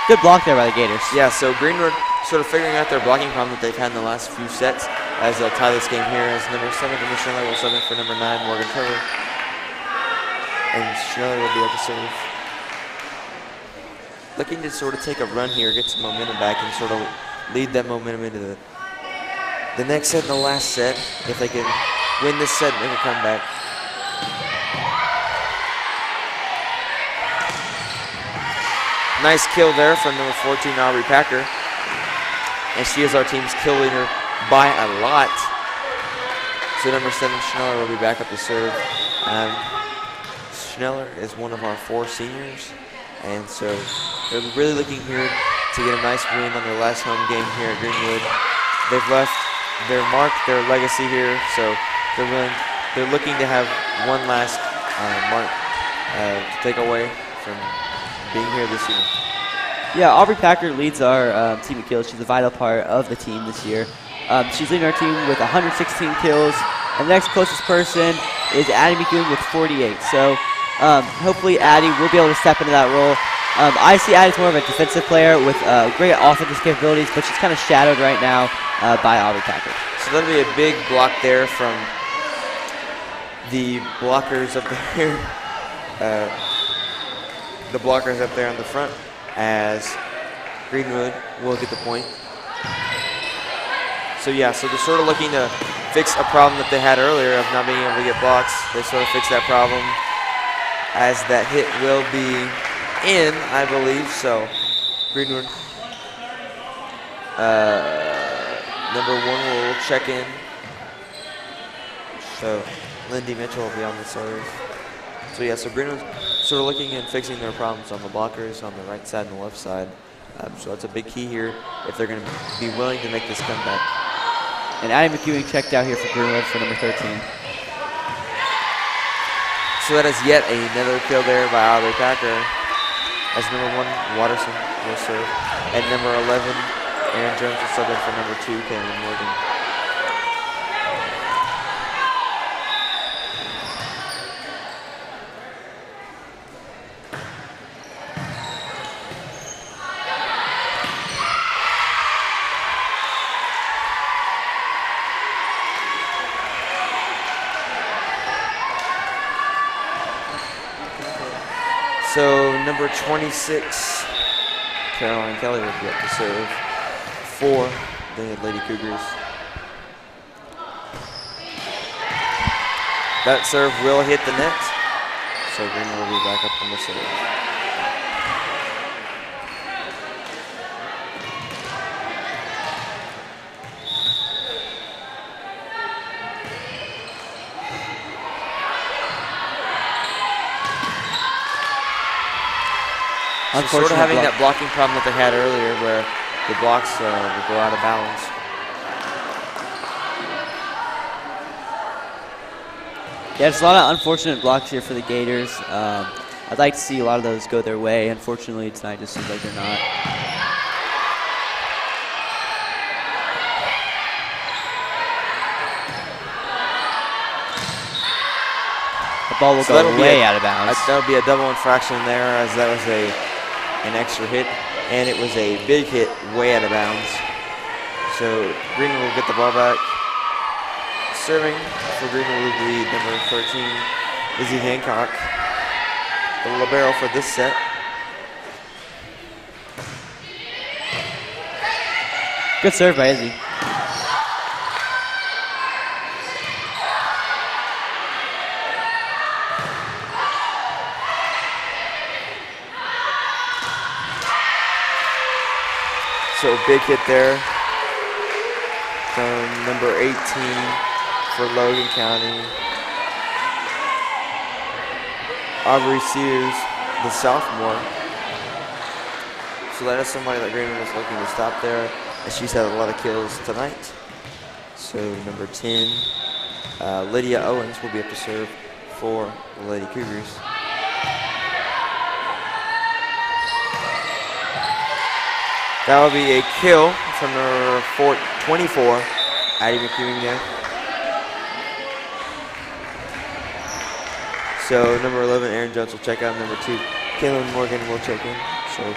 Good block there by the Gators. Yeah, so Greenwood sort of figuring out their blocking problem that they've had in the last few sets as they'll tie this game here as number 7, Schneller will sub in for number 9, Morgan Trevor. And Schneller will be able to serve. Looking to sort of take a run here, get some momentum back, and sort of lead that momentum into the next set and the last set. If they can win this set, make a comeback. Nice kill there from number 14, Aubrey Packer. And she is our team's kill leader by a lot. So number 7, Schneller, will be back up to serve. Schneller is one of our 4 seniors. And so they're really looking here to get a nice win on their last home game here at Greenwood. They've left their mark, their legacy here. So they're looking to have one last mark to take away from being here this year. Yeah, Aubrey Packer leads our team of kills. She's a vital part of the team this year. She's leading our team with 116 kills. And the next closest person is Addie McEwen with 48. So hopefully Addie will be able to step into that role. I see Addie as more of a defensive player with great offensive capabilities, but she's kind of shadowed right now by Aubrey Packer. So that'll be a big block there from the blockers up there. The blockers up there on the front, as Greenwood will get the point. So yeah, so they're sort of looking to fix a problem that they had earlier of not being able to get blocks. They sort of fixed that problem, as that hit will be in, I believe. So Greenwood, number 1 will check in. So Lindy Mitchell will be on the serve. So yeah, so Greenwood sort of looking and fixing their problems on the blockers on the right side and the left side. So that's a big key here if they're going to be willing to make this comeback. And Addie McEwen checked out here for Greenwood for number 13. So that is yet another kill there by Aubrey Packer, as number 1, Watterson, will serve. And number 11, Aaron Jones will sub in for number 2, Caitlin Morgan. So number 26, Caroline Kelly, will be up to serve for the Lady Cougars. That serve will hit the net, so Greenwood will be back up on the serve. So sort of having that blocking problem that they had earlier where the blocks would go out of bounds. Yeah, there's a lot of unfortunate blocks here for the Gators. I'd like to see a lot of those go their way. Unfortunately, tonight just seems like they're not. The ball will go way out of bounds. That would be a double infraction there, as that was an extra hit, and it was a big hit way out of bounds. So Greenwood will get the ball back. Serving for Greenwood will be number 13, Izzy Hancock, the libero for this set. Good serve by Izzy. So big hit there from number 18 for Logan County. Aubrey Sears, the sophomore. So that is somebody that Greenwood was looking to stop there, as she's had a lot of kills tonight. So number 10, Lydia Owens will be up to serve for the Lady Cougars. That will be a kill from number 24, Addie McEwen there. So number 11, Aaron Jones will check out. Number 2, Kaylin Morgan will check in. So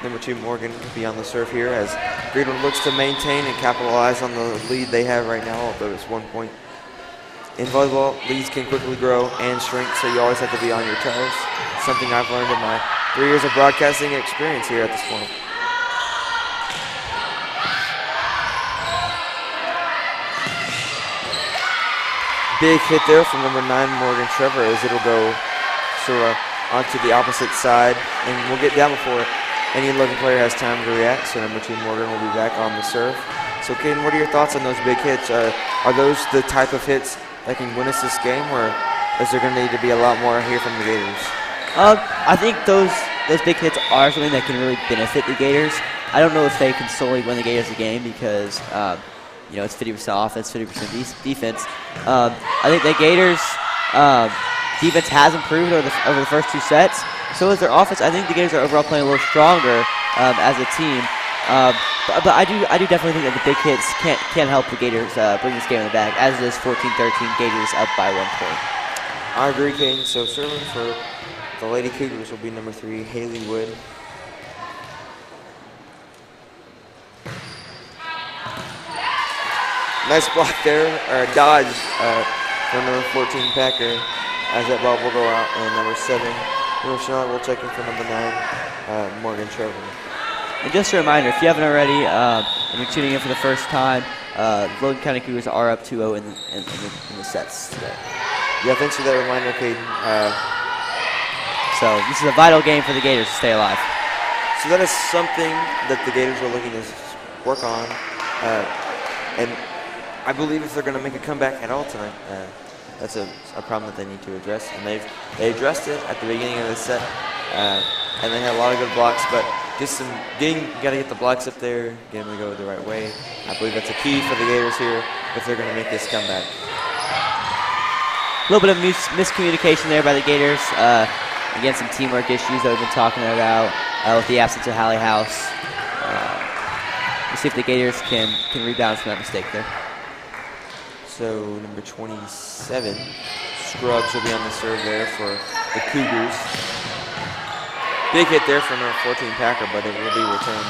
number 2, Morgan will be on the serve here as Greenwood looks to maintain and capitalize on the lead they have right now, although it's 1 point. In volleyball, leads can quickly grow and shrink, so you always have to be on your toes. Something I've learned in my 3 years of broadcasting experience here at this point. Big hit there from number 9, Morgan Trevor, as it'll go sort of onto the opposite side, and we'll get down before any Logan player has time to react. So number 2, Morgan, will be back on the serve. So Caden, what are your thoughts on those big hits? Are those the type of hits that can win us this game, or is there going to need to be a lot more here from the Gators? I think those big hits are something that can really benefit the Gators. I don't know if they can solely win the Gators the game because you know, it's 50% offense, 50% defense. I think the Gators' defense has improved over the first 2 sets. So is their offense. I think the Gators are overall playing a little stronger as a team. But I do definitely think that the big hits can help the Gators bring this game in the bag. As it is 14-13, Gators up by 1 point. I agree, Caden. So serving for the Lady Cougars will be number 3, Haley Wood. Nice block there, or a dodge for number 14, Packer, as that ball will go out. And number 7, Rochelle will check in for number 9, Morgan Trevor. And just a reminder, if you haven't already, and you're tuning in for the first time, Logan County Cougars are up 2-0 in the sets today. Yeah, thanks for that reminder, Caden. So this is a vital game for the Gators to stay alive. So that is something that the Gators are looking to work on. And I believe if they're going to make a comeback at all tonight, that's a problem that they need to address. And they addressed it at the beginning of the set, and they had a lot of good blocks. But just you got to get the blocks up there, get them to go the right way. I believe that's a key for the Gators here if they're going to make this comeback. A little bit of miscommunication there by the Gators. Again, some teamwork issues that we've been talking about with the absence of Hallie House. We'll see if the Gators can rebound from that mistake there. So number 27, Scruggs will be on the serve there for the Cougars. Big hit there from number 14, Packer, but it will be returned.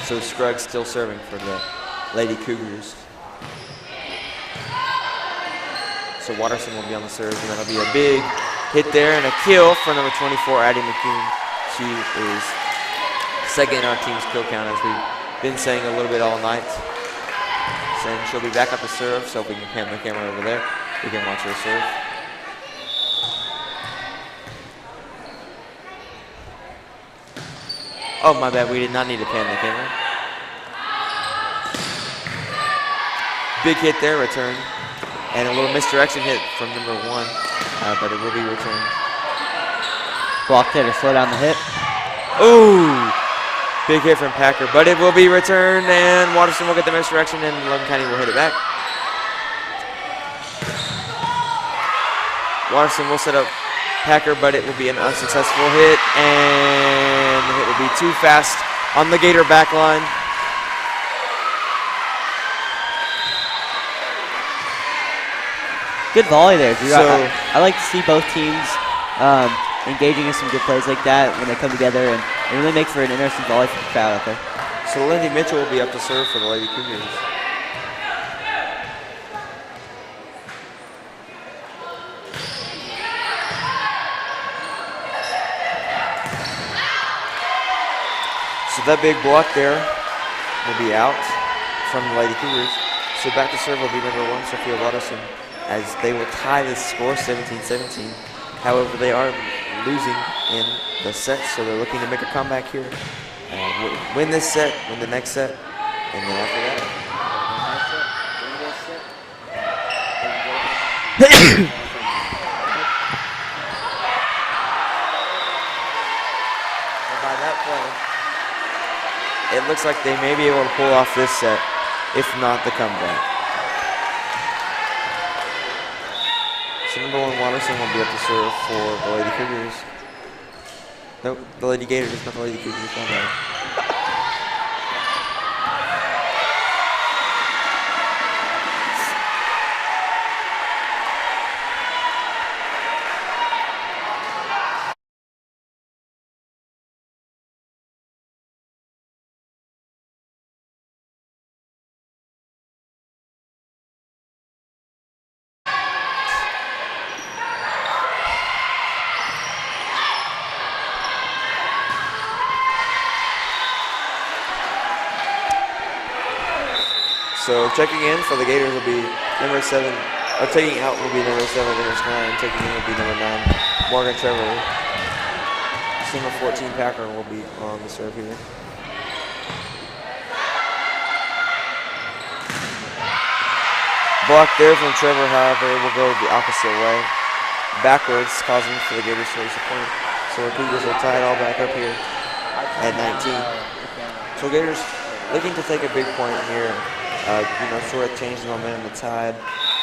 So Scruggs still serving for the Lady Cougars. So Watterson will be on the serve, and that'll be a big hit there and a kill for number 24, Addie McKean. She is second in our team's kill count, as we've been saying a little bit all night. And she'll be back up the serve, so if we can pan the camera over there, we can watch her serve. Oh, my bad. We did not need to pan the camera. Big hit there, return. And a little misdirection hit from number 1, but it will be returned. Blocked it or slow down the hit. Ooh! Big hit from Packer, but it will be returned, and Watterson will get the misdirection, and Logan County will hit it back. Watterson will set up Packer, but it will be an unsuccessful hit, and the hit will be too fast on the Gator back line. Good volley there, Drew. So, I like to see both teams engaging in some good plays like that when they come together, and it really makes for an interesting volley for the crowd out there. So Lindy Mitchell will be up to serve for the Lady Cougars. So that big block there will be out from the Lady Cougars. So back to serve will be number 1, Sophia Watterson, as they will tie this score 17-17. However, they are losing in the set, so they're looking to make a comeback here. Win this set, win the next set, and then after that. And by that play, it looks like they may be able to pull off this set, if not the comeback. So number 1, Watterson will be up to serve for the Lady Cougars. Nope, the Lady Gators, not the Lady Cougars. My bad. So checking in for the Gators will be number 7, or taking out will be number 7, Dennis 9, taking in will be number 9, Morgan Trevor. Number 14, Packer will be on the serve here. Block there from Trevor, however, it will go the opposite way, backwards, causing for the Gators to raise a point. So the Cougars will tie it all back up here at 19. So Gators looking to take a big point here. Sort of change the momentum, the tide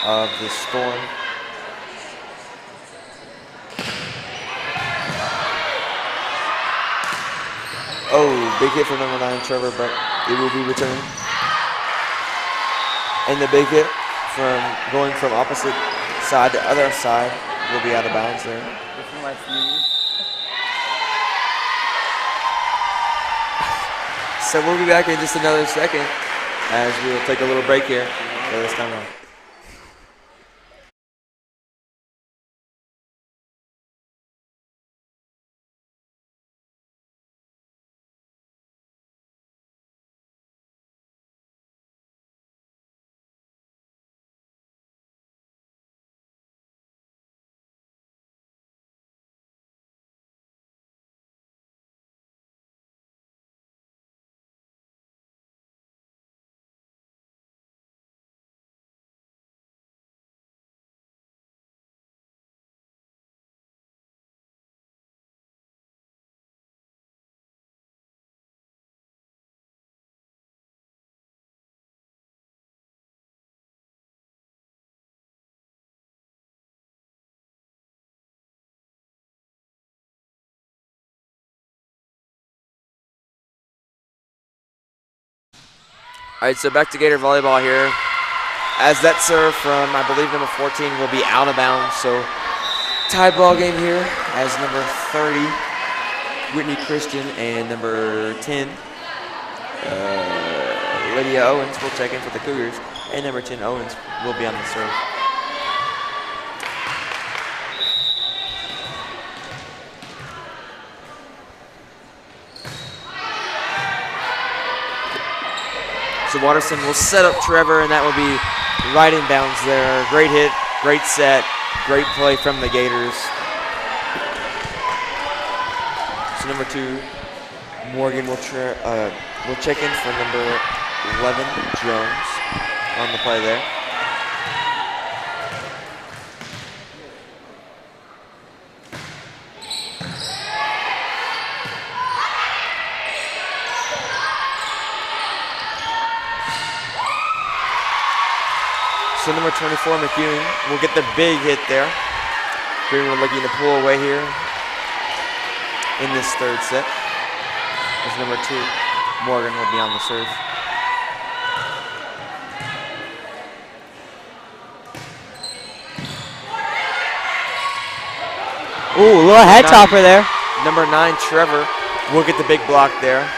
of the storm. Oh, big hit from number 9, Trevor, but it will be returned. And the big hit from going from opposite side to other side will be out of bounds there. So we'll be back in just another second, as we will take a little break here for this time out. All right, so back to Gator volleyball here. As that serve from, I believe, number 14 will be out of bounds. So tie ball game here as number 30, Whitney Christian, and number 10, Lydia Owens will check in for the Cougars. And number 10, Owens, will be on the serve. So Watterson will set up Trevor, and that will be right in bounds there. Great hit, great set, great play from the Gators. So number 2, Morgan will check in for number 11, Jones, on the play there. So number 24, McEwen, will get the big hit there. Greenwood looking to pull away here in this third set. As number 2, Morgan, will be on the serve. Ooh, a little head topper there. Number 9, Trevor, will get the big block there.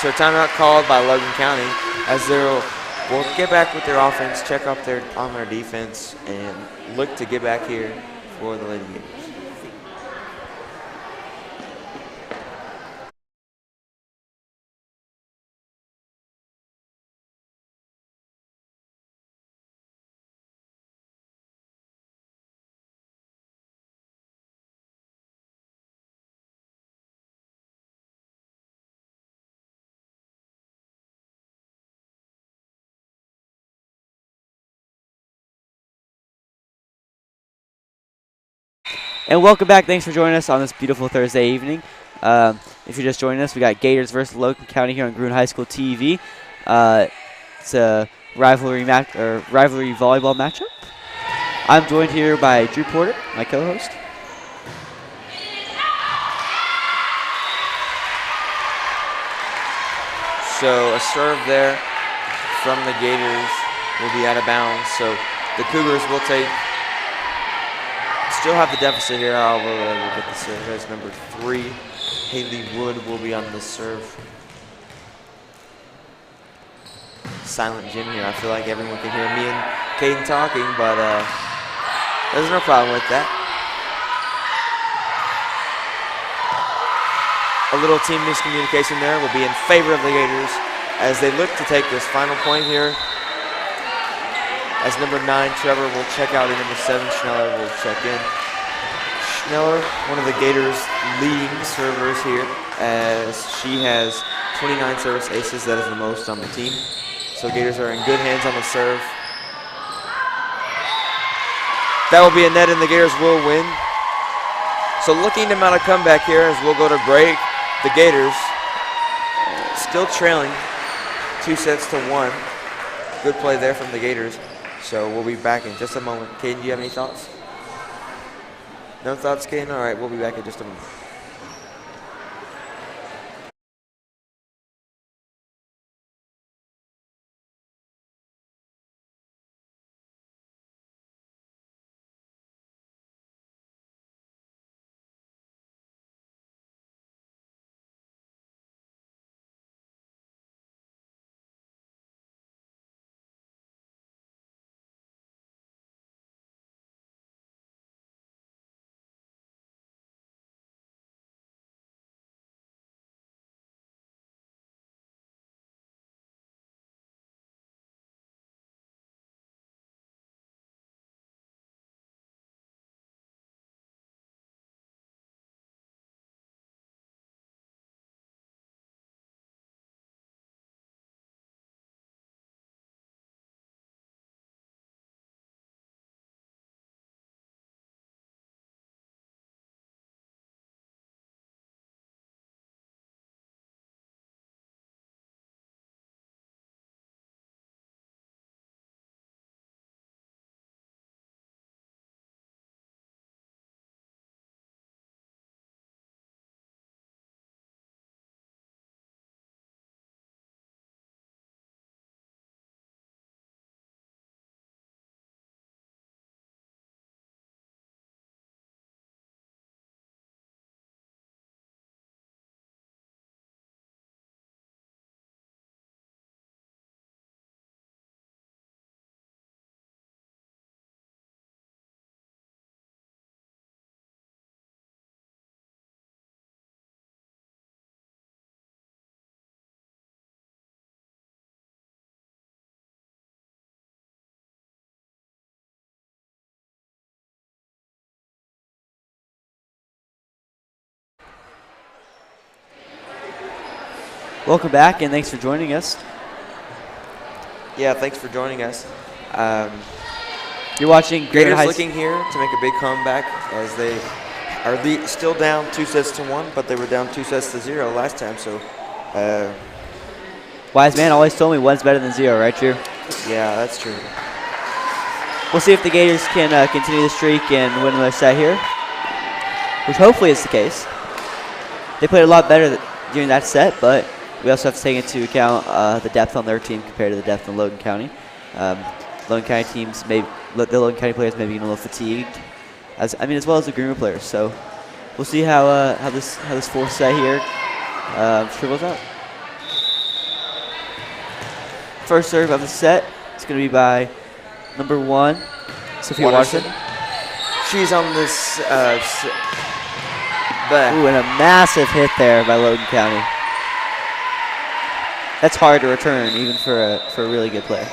So timeout called by Logan County as they'll get back with their offense, check up on their defense, and look to get back here for the Lady Gators. And welcome back. Thanks for joining us on this beautiful Thursday evening. If you're just joining us, we got Gators versus Logan County here on Greenwood High School TV. It's a rivalry volleyball matchup. I'm joined here by Drew Porter, my co-host. So a serve there from the Gators will be out of bounds. So the Cougars will still have the deficit here, although they will get the serve as number 3, Haley Wood, will be on the serve. Silent Jim here. I feel like everyone can hear me and Caden talking, but there's no problem with that. A little team miscommunication there will be in favor of the Gators as they look to take this final point here. As number 9, Trevor, will check out, and number 7, Schneller, will check in. Schneller, one of the Gators' leading servers here, as she has 29 service aces. That is the most on the team. So Gators are in good hands on the serve. That will be a net, and the Gators will win. So looking to mount a comeback here as we'll go to break. The Gators still trailing 2-1. Good play there from the Gators. So we'll be back in just a moment. Caden, do you have any thoughts? No thoughts, Caden? All right, we'll be back in just a moment. Welcome back, and thanks for joining us. Yeah, thanks for joining us. You're watching Gators High looking here to make a big comeback as they are still down 2-1, but they were down 2-0 last time. So, Wise man always told me one's better than 0, right, Drew? yeah, that's true. We'll see if the Gators can continue the streak and win another set here, which hopefully is the case. They played a lot better during that set, but we also have to take into account the depth on their team compared to the depth in Logan County. Logan County teams the Logan County players may be getting a little fatigued, as well as the Greenwood players. So we'll see how this fourth set here triples out. First serve of the set is going to be by number 1, Sophia Watson. She's on this. Ooh, and a massive hit there by Logan County. That's hard to return, even for a really good play.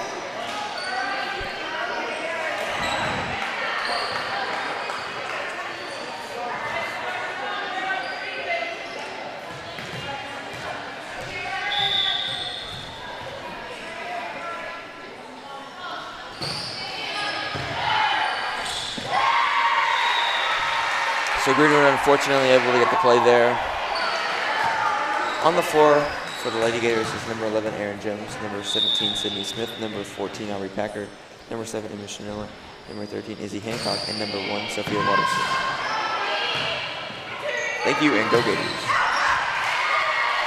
So Greenwood unfortunately able to get the play there. On the floor for the Lady Gators is number 11, Erin Jones, number 17, Sydney Smith, number 14, Aubrey Packard, number 7, Emma Chanilla, number 13, Izzy Hancock, and number 1, Sophia Watterson. Thank you, and go Gators.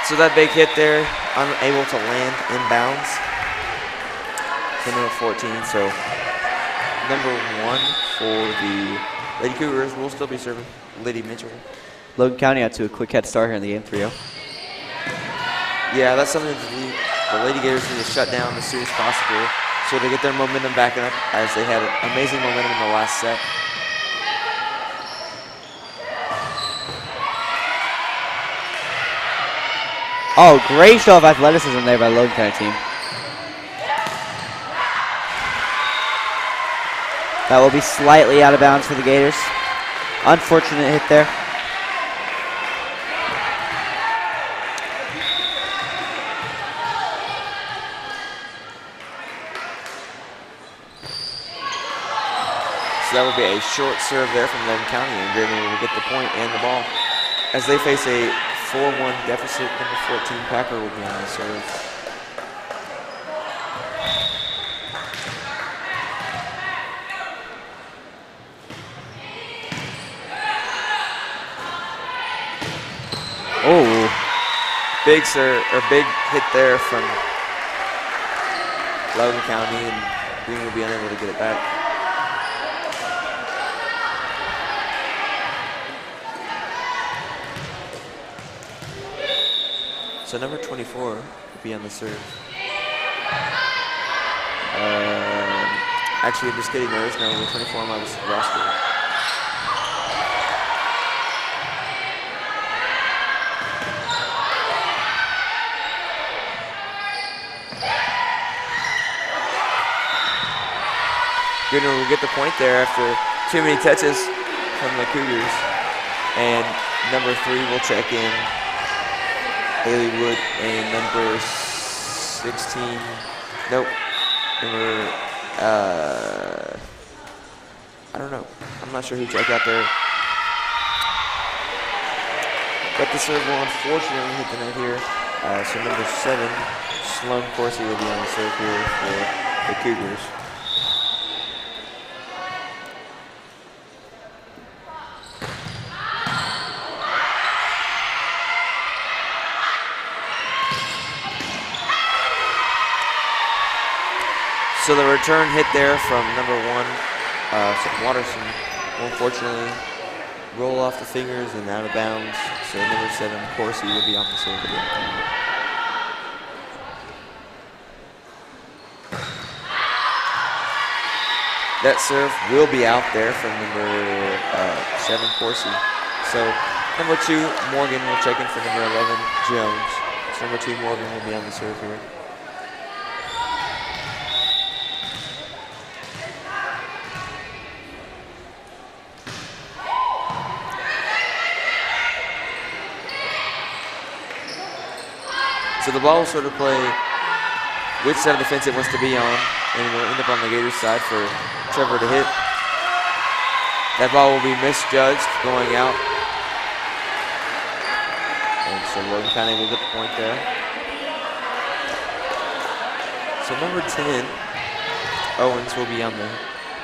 So that big hit there, unable to land inbounds. To number 14, so number 1 for the Lady Cougars will still be serving Lady Mitchell. Logan County out to a quick head start here in the game 3-0. Yeah, that's something that the Lady Gators need to shut down as soon as possible so they get their momentum back up, as they had amazing momentum in the last set. Oh, great show of athleticism there by Logan County team. That will be slightly out of bounds for the Gators. Unfortunate hit there. So that will be a short serve there from Logan County, and Greenwood will get the point and the ball. As they face a 4-1 deficit, number 14 Packer will be on the serve. Oh, Big hit there from Logan County, and Green will be unable to get it back. So number 24 will be on the serve. Actually, I'm just kidding. There is no number 24 on my roster. Greenwood will get the point there after too many touches from the Cougars. And number 3 will check in. Haley Wood, and number 16, nope, number, I don't know. I'm not sure who checked out there. But the serve will unfortunately hit the net here. So number 7, Sloan Corsi will be on the serve here for the Cougars. So the return hit there from number 1, Watterson, will unfortunately roll off the fingers and out of bounds. So number 7, Corsi, will be on the serve again. That serve will be out there from number 7, Corsi. So number 2, Morgan, will check in for number 11, Jones. So number 2, Morgan, will be on the serve here. So the the ball will sort of play which side of the fence it wants to be on, and it will end up on the Gators side for Trevor to hit. That ball will be misjudged going out. And so Logan County will get the point there. So number 10, Owens, will be on the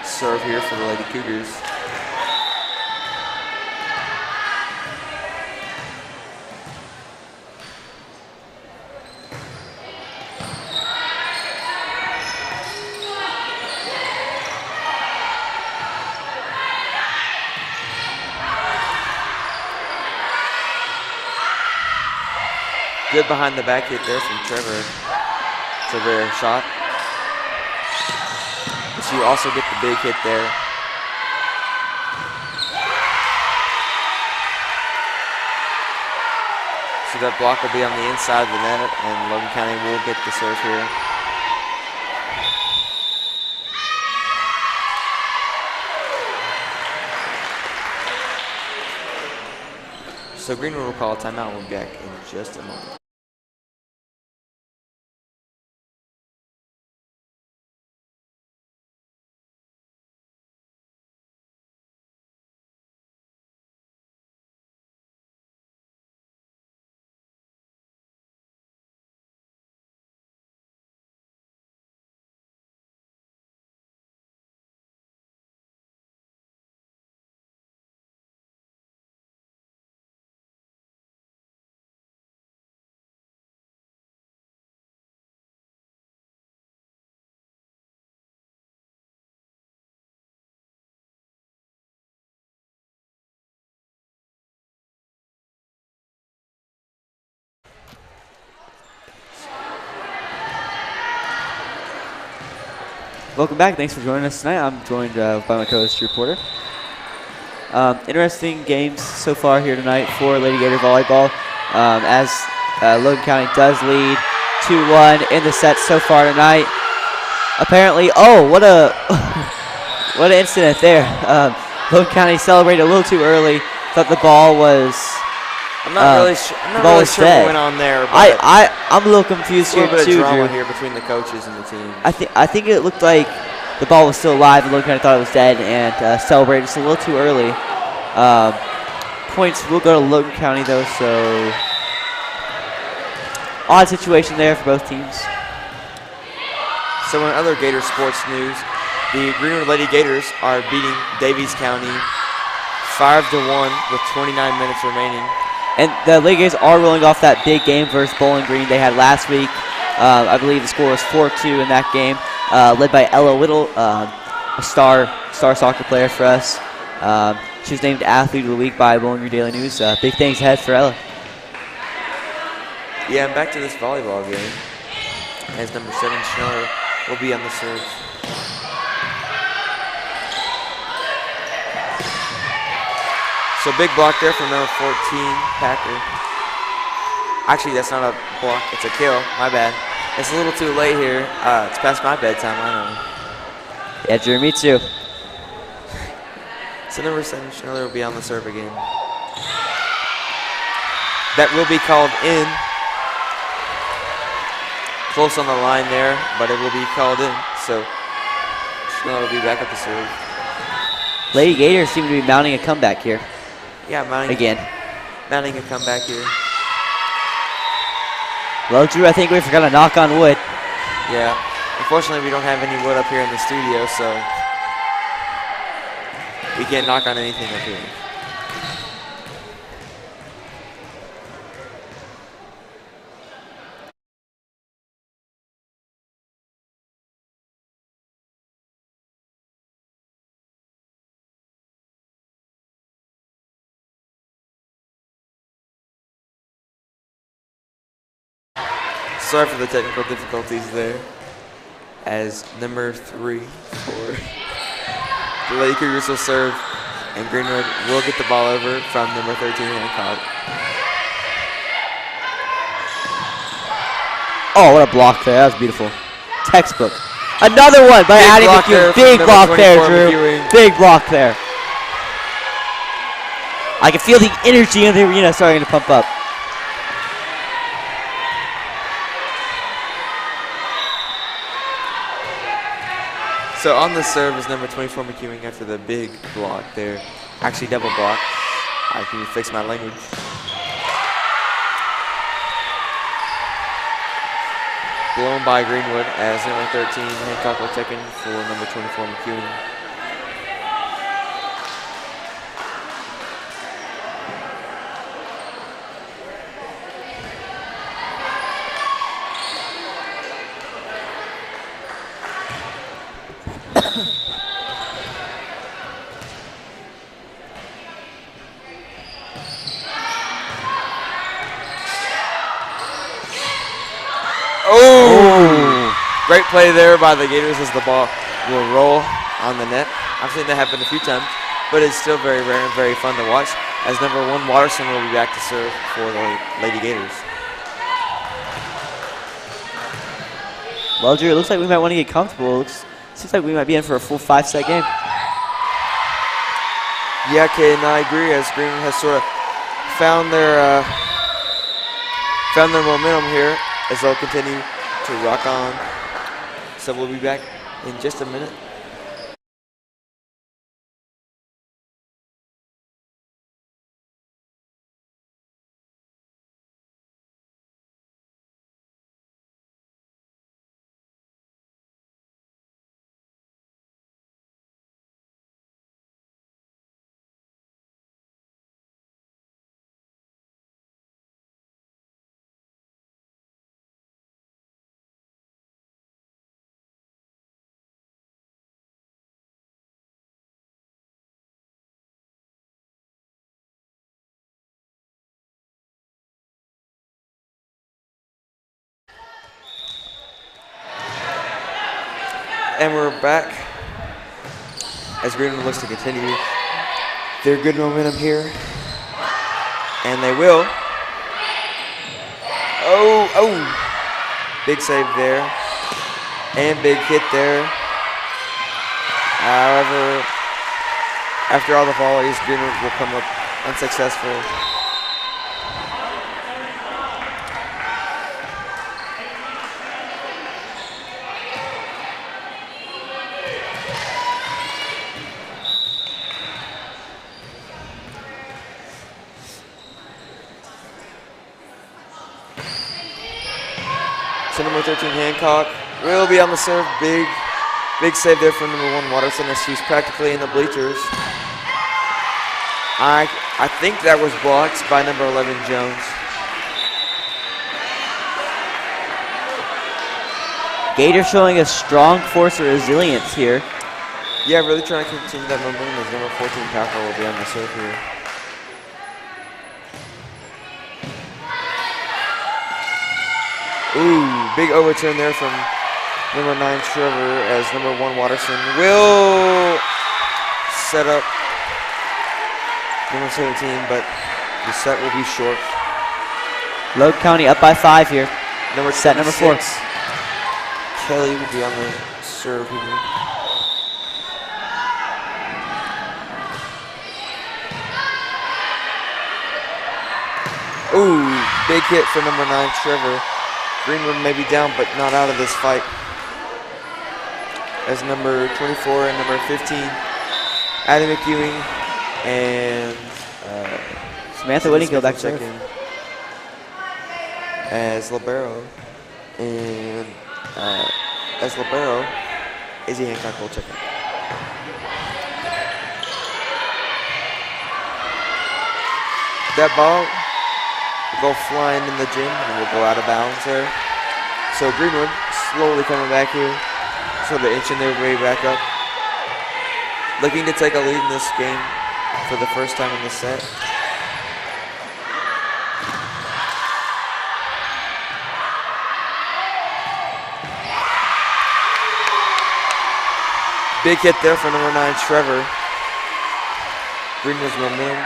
serve here for the Lady Cougars. Good behind the back hit there from Trevor. It's a rare shot. But you also get the big hit there. So that block will be on the inside of the net, and Logan County will get the serve here. So Greenwood will call a timeout. We'll be back in just a moment. Welcome back. Thanks for joining us tonight. I'm joined by my co-host, Drew Porter. Interesting games so far here tonight for Lady Gator volleyball. As Logan County does lead 2-1 in the set so far tonight. Apparently, what an incident there. Logan County celebrated a little too early. Thought the ball was. I'm not really sure what went on there. But I'm a little confused here too, Drew. A little bit of drama here between the coaches and the team. I think it looked like the ball was still alive, and Logan County thought it was dead and celebrated just a little too early. Points will go to Logan County though, so odd situation there for both teams. So in other Gator sports news, the Greenwood Lady Gators are beating Davies County 5-1 with 29 minutes remaining. And the Lady Gators are rolling off that big game versus Bowling Green they had last week. I believe the score was 4-2 in that game, led by Ella Whittle, a star soccer player for us. She was named Athlete of the Week by Bowling Green Daily News. Big things ahead for Ella. Yeah, and back to this volleyball game, as number 7, Schneller, will be on the serve. So big block there from number 14, Packer. Actually, that's not a block, it's a kill. My bad. It's a little too late here. It's past my bedtime, I know. Yeah, Drew, me too. So number 7, Schneller, will be on the serve again. That will be called in. Close on the line there, but it will be called in. So Schneller will be back at the serve. Lady Gators seem to be mounting a comeback here. Yeah, mounting a comeback here. Well, Drew, I think we forgot to knock on wood. Yeah, unfortunately we don't have any wood up here in the studio, so we can't knock on anything up here. Sorry for the technical difficulties there. As number 3 for the Lady Cougars will serve, and Greenwood will get the ball over from number 13, Hancock. Oh, what a block there. That was beautiful. Textbook. Another one by adding the cue. Big block there, Drew. Big block there. I can feel the energy in the arena starting to pump up. So on the serve is number 24 McEwing after the big block there. Actually double block. I can fix my language. Blown by Greenwood as number 13 Hancock will check in for number 24 McEwing. Great play there by the Gators as the ball will roll on the net. I've seen that happen a few times, but it's still very rare and very fun to watch as number 1 Watterson will be back to serve for the Lady Gators. Well, Drew, it looks like we might want to get comfortable. Seems like we might be in for a full 5-set game. Yeah, Kate, and I agree as Greenwood has sort of found their momentum here as they'll continue to rock on. So we'll be back in just a minute. And we're back as Greenwood looks to continue their good momentum here. And they will. Oh, big save there. And big hit there. However, after all the volleys, Greenwood will come up unsuccessful. So number 13 Hancock will be on the serve. Big save there from number 1 Watterson as she's practically in the bleachers. I think that was blocked by number 11 Jones. Gator showing a strong force of resilience here. Yeah, really trying to continue that momentum as number 14 Packer will be on the serve here. Ooh, big overturn there from number 9 Trevor as number 1 Watterson will set up number 17, but the set will be short. Logan County up by 5 here. Set number 4. Kelly will be on the serve here. Ooh, big hit for number 9 Trevor. Greenwood may be down, but not out of this fight. As number 24 and number 15, Adam McEwing and Samantha Whitting go back to as libero, and as libero, Izzy Hancock will check in. That ball will go flying in the gym and will go out of bounds there. So Greenwood slowly coming back here, sort of inching their way back up. Looking to take a lead in this game for the first time in the set. Big hit there for number 9 Trevor. Greenwood's momentum.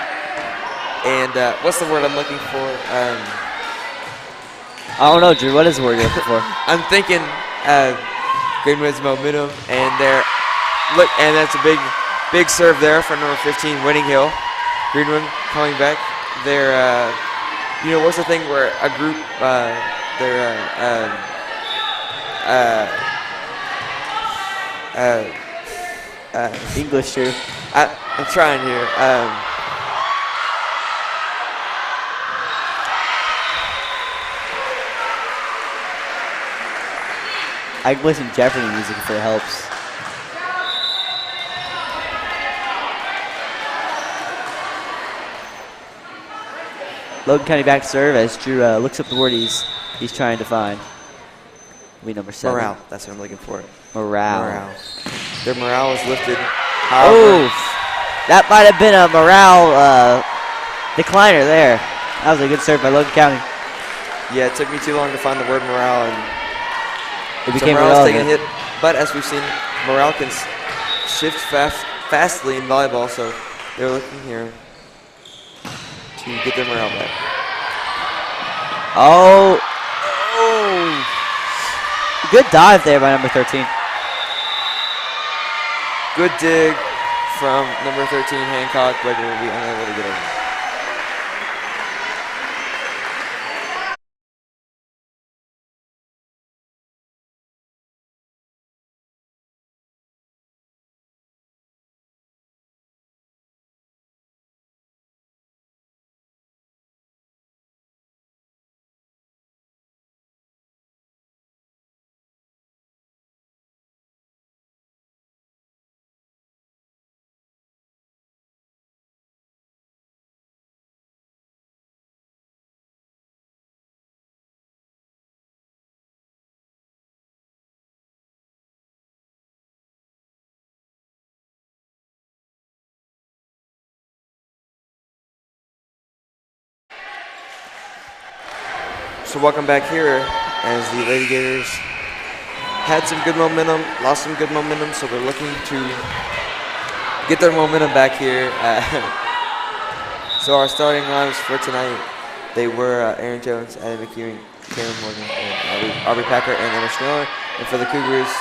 And what's the word I'm looking for? I don't know, Drew. What is the word you're looking for? I'm thinking Greenwood's momentum, and and that's a big serve there for number 15, Winning Hill. Greenwood coming back. They're, what's the thing where a group, English too. I'm trying here. I can listen to Jeopardy music if it helps. Logan County back to serve as Drew looks up the word he's trying to find. We number 7. Morale. That's what I'm looking for. Morale. Their morale is lifted. Oh, that might have been a morale decliner there. That was a good serve by Logan County. Yeah, it took me too long to find the word morale, and it became morale's taking a irrelevant. hit. But as we've seen, morale can shift fastly in volleyball, so they're looking here to get their morale back. Oh. Good dive there by number 13. Good dig from number 13, Hancock, but it will be unable to get over. So welcome back here as the Lady Gators had some good momentum, lost some good momentum, so they're looking to get their momentum back here. So our starting lineups for tonight, they were Aaron Jones, Adam McEwen, Karen Morgan, and Aubrey Packer, and Anna Schneller. And for the Cougars,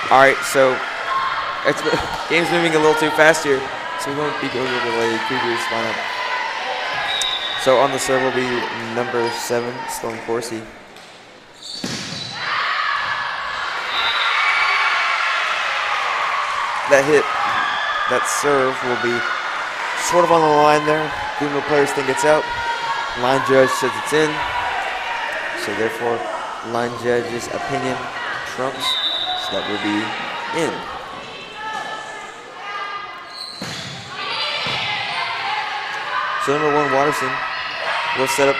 all right, so game's moving a little too fast here. So we won't be going over the Lady Cougars lineup. So on the serve will be number 7, Sloan Corsi. That serve will be sort of on the line there. Greenwood players think it's out. Line judge says it's in. So therefore, line judge's opinion trumps. So that will be in. So number 1, Watterson, will set up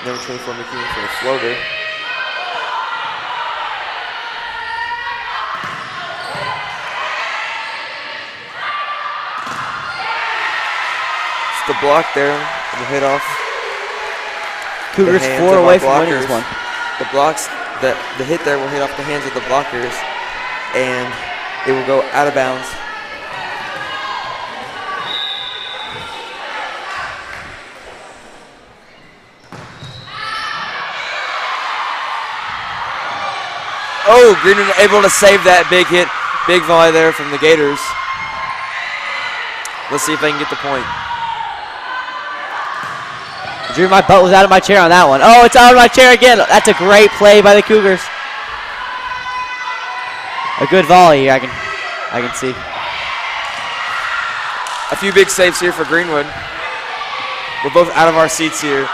number 24, McKeon, for a floater. It's the block there, the hit off. Cougars 4 away from winning this one. The blocks, the hit there will hit off the hands of the blockers, and it will go out of bounds. Oh, Greenwood able to save that big hit, big volley there from the Gators. Let's see if they can get the point. Drew, my butt was out of my chair on that one. Oh, it's out of my chair again. That's a great play by the Cougars. A good volley here, I can see. A few big saves here for Greenwood. We're both out of our seats here.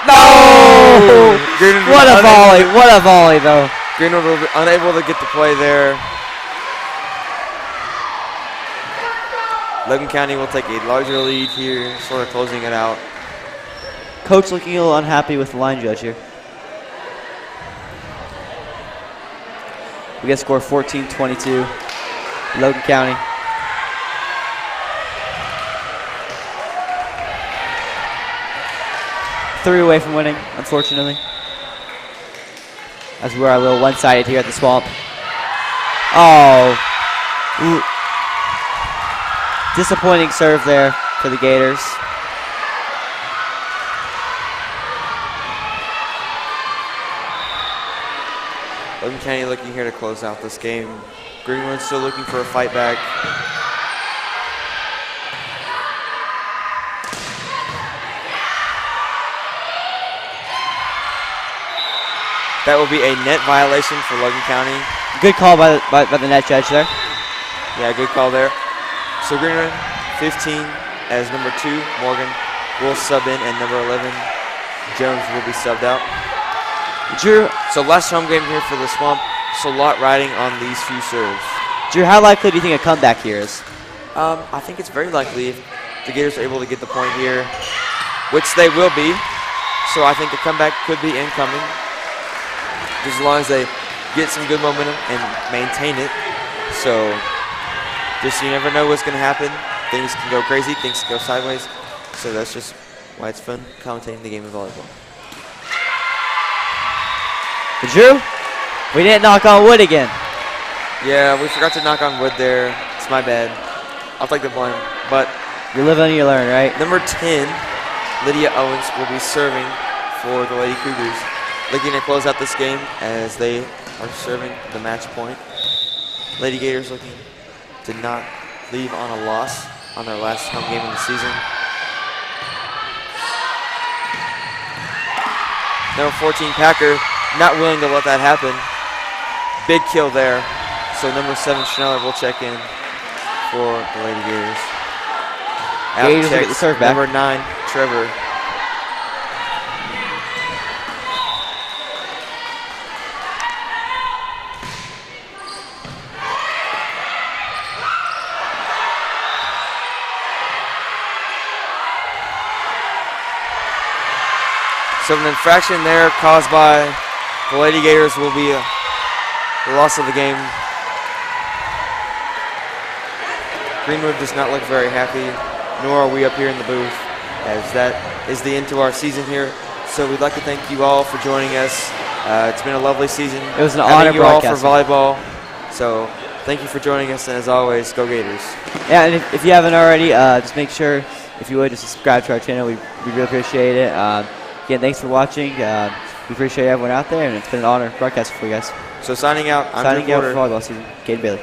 No! What a volley. What a volley, though. Greenwood will be unable to get the play there. Logan County will take a larger lead here, sort of closing it out. Coach looking a little unhappy with the line judge here. We got score 14-22. Logan County. Three away from winning, unfortunately. As we're a little one-sided here at the Swamp. Oh. Disappointing serve there for the Gators. Logan County looking here to close out this game. Greenwood still looking for a fight back. That will be a net violation for Logan County. Good call by the net judge there. Yeah, good call there. So Greenwood, 15 as number 2. Morgan will sub in, and number 11, Jones, will be subbed out. Drew. So last home game here for the Swamp. So a lot riding on these few serves. Drew, how likely do you think a comeback here is? I think it's very likely if the Gators are able to get the point here, which they will be. So I think a comeback could be incoming, as long as they get some good momentum and maintain it. So just, you never know what's going to happen. Things can go crazy, things can go sideways. So that's just why it's fun commentating the game of volleyball. Drew, we didn't knock on wood again. Yeah, we forgot to knock on wood there. It's my bad. I'll take the blame. But you live and you learn, right? number 10, Lydia Owens, will be serving for the Lady Cougars, looking to close out this game as they are serving the match point. Lady Gators looking to not leave on a loss on their last home game of the season. Number 14, Packer, not willing to let that happen. Big kill there. So number 7, Schneller, will check in for the Lady Gators. Gators will get the serve back. Number 9, Trevor. So an infraction there caused by the Lady Gators will be the loss of the game. Greenwood does not look very happy, nor are we up here in the booth, as that is the end to our season here. So we'd like to thank you all for joining us. It's been a lovely season. It was an honor you all for broadcasting. volleyball. So thank you for joining us, and as always, go Gators. Yeah, and if you haven't already, just make sure, if you would, just subscribe to our channel. We really appreciate it. Again, thanks for watching. We appreciate everyone out there, and it's been an honor broadcasting for you guys. So signing out, I'm Signing Drew out Porter. for volleyball season, Caden Bailey.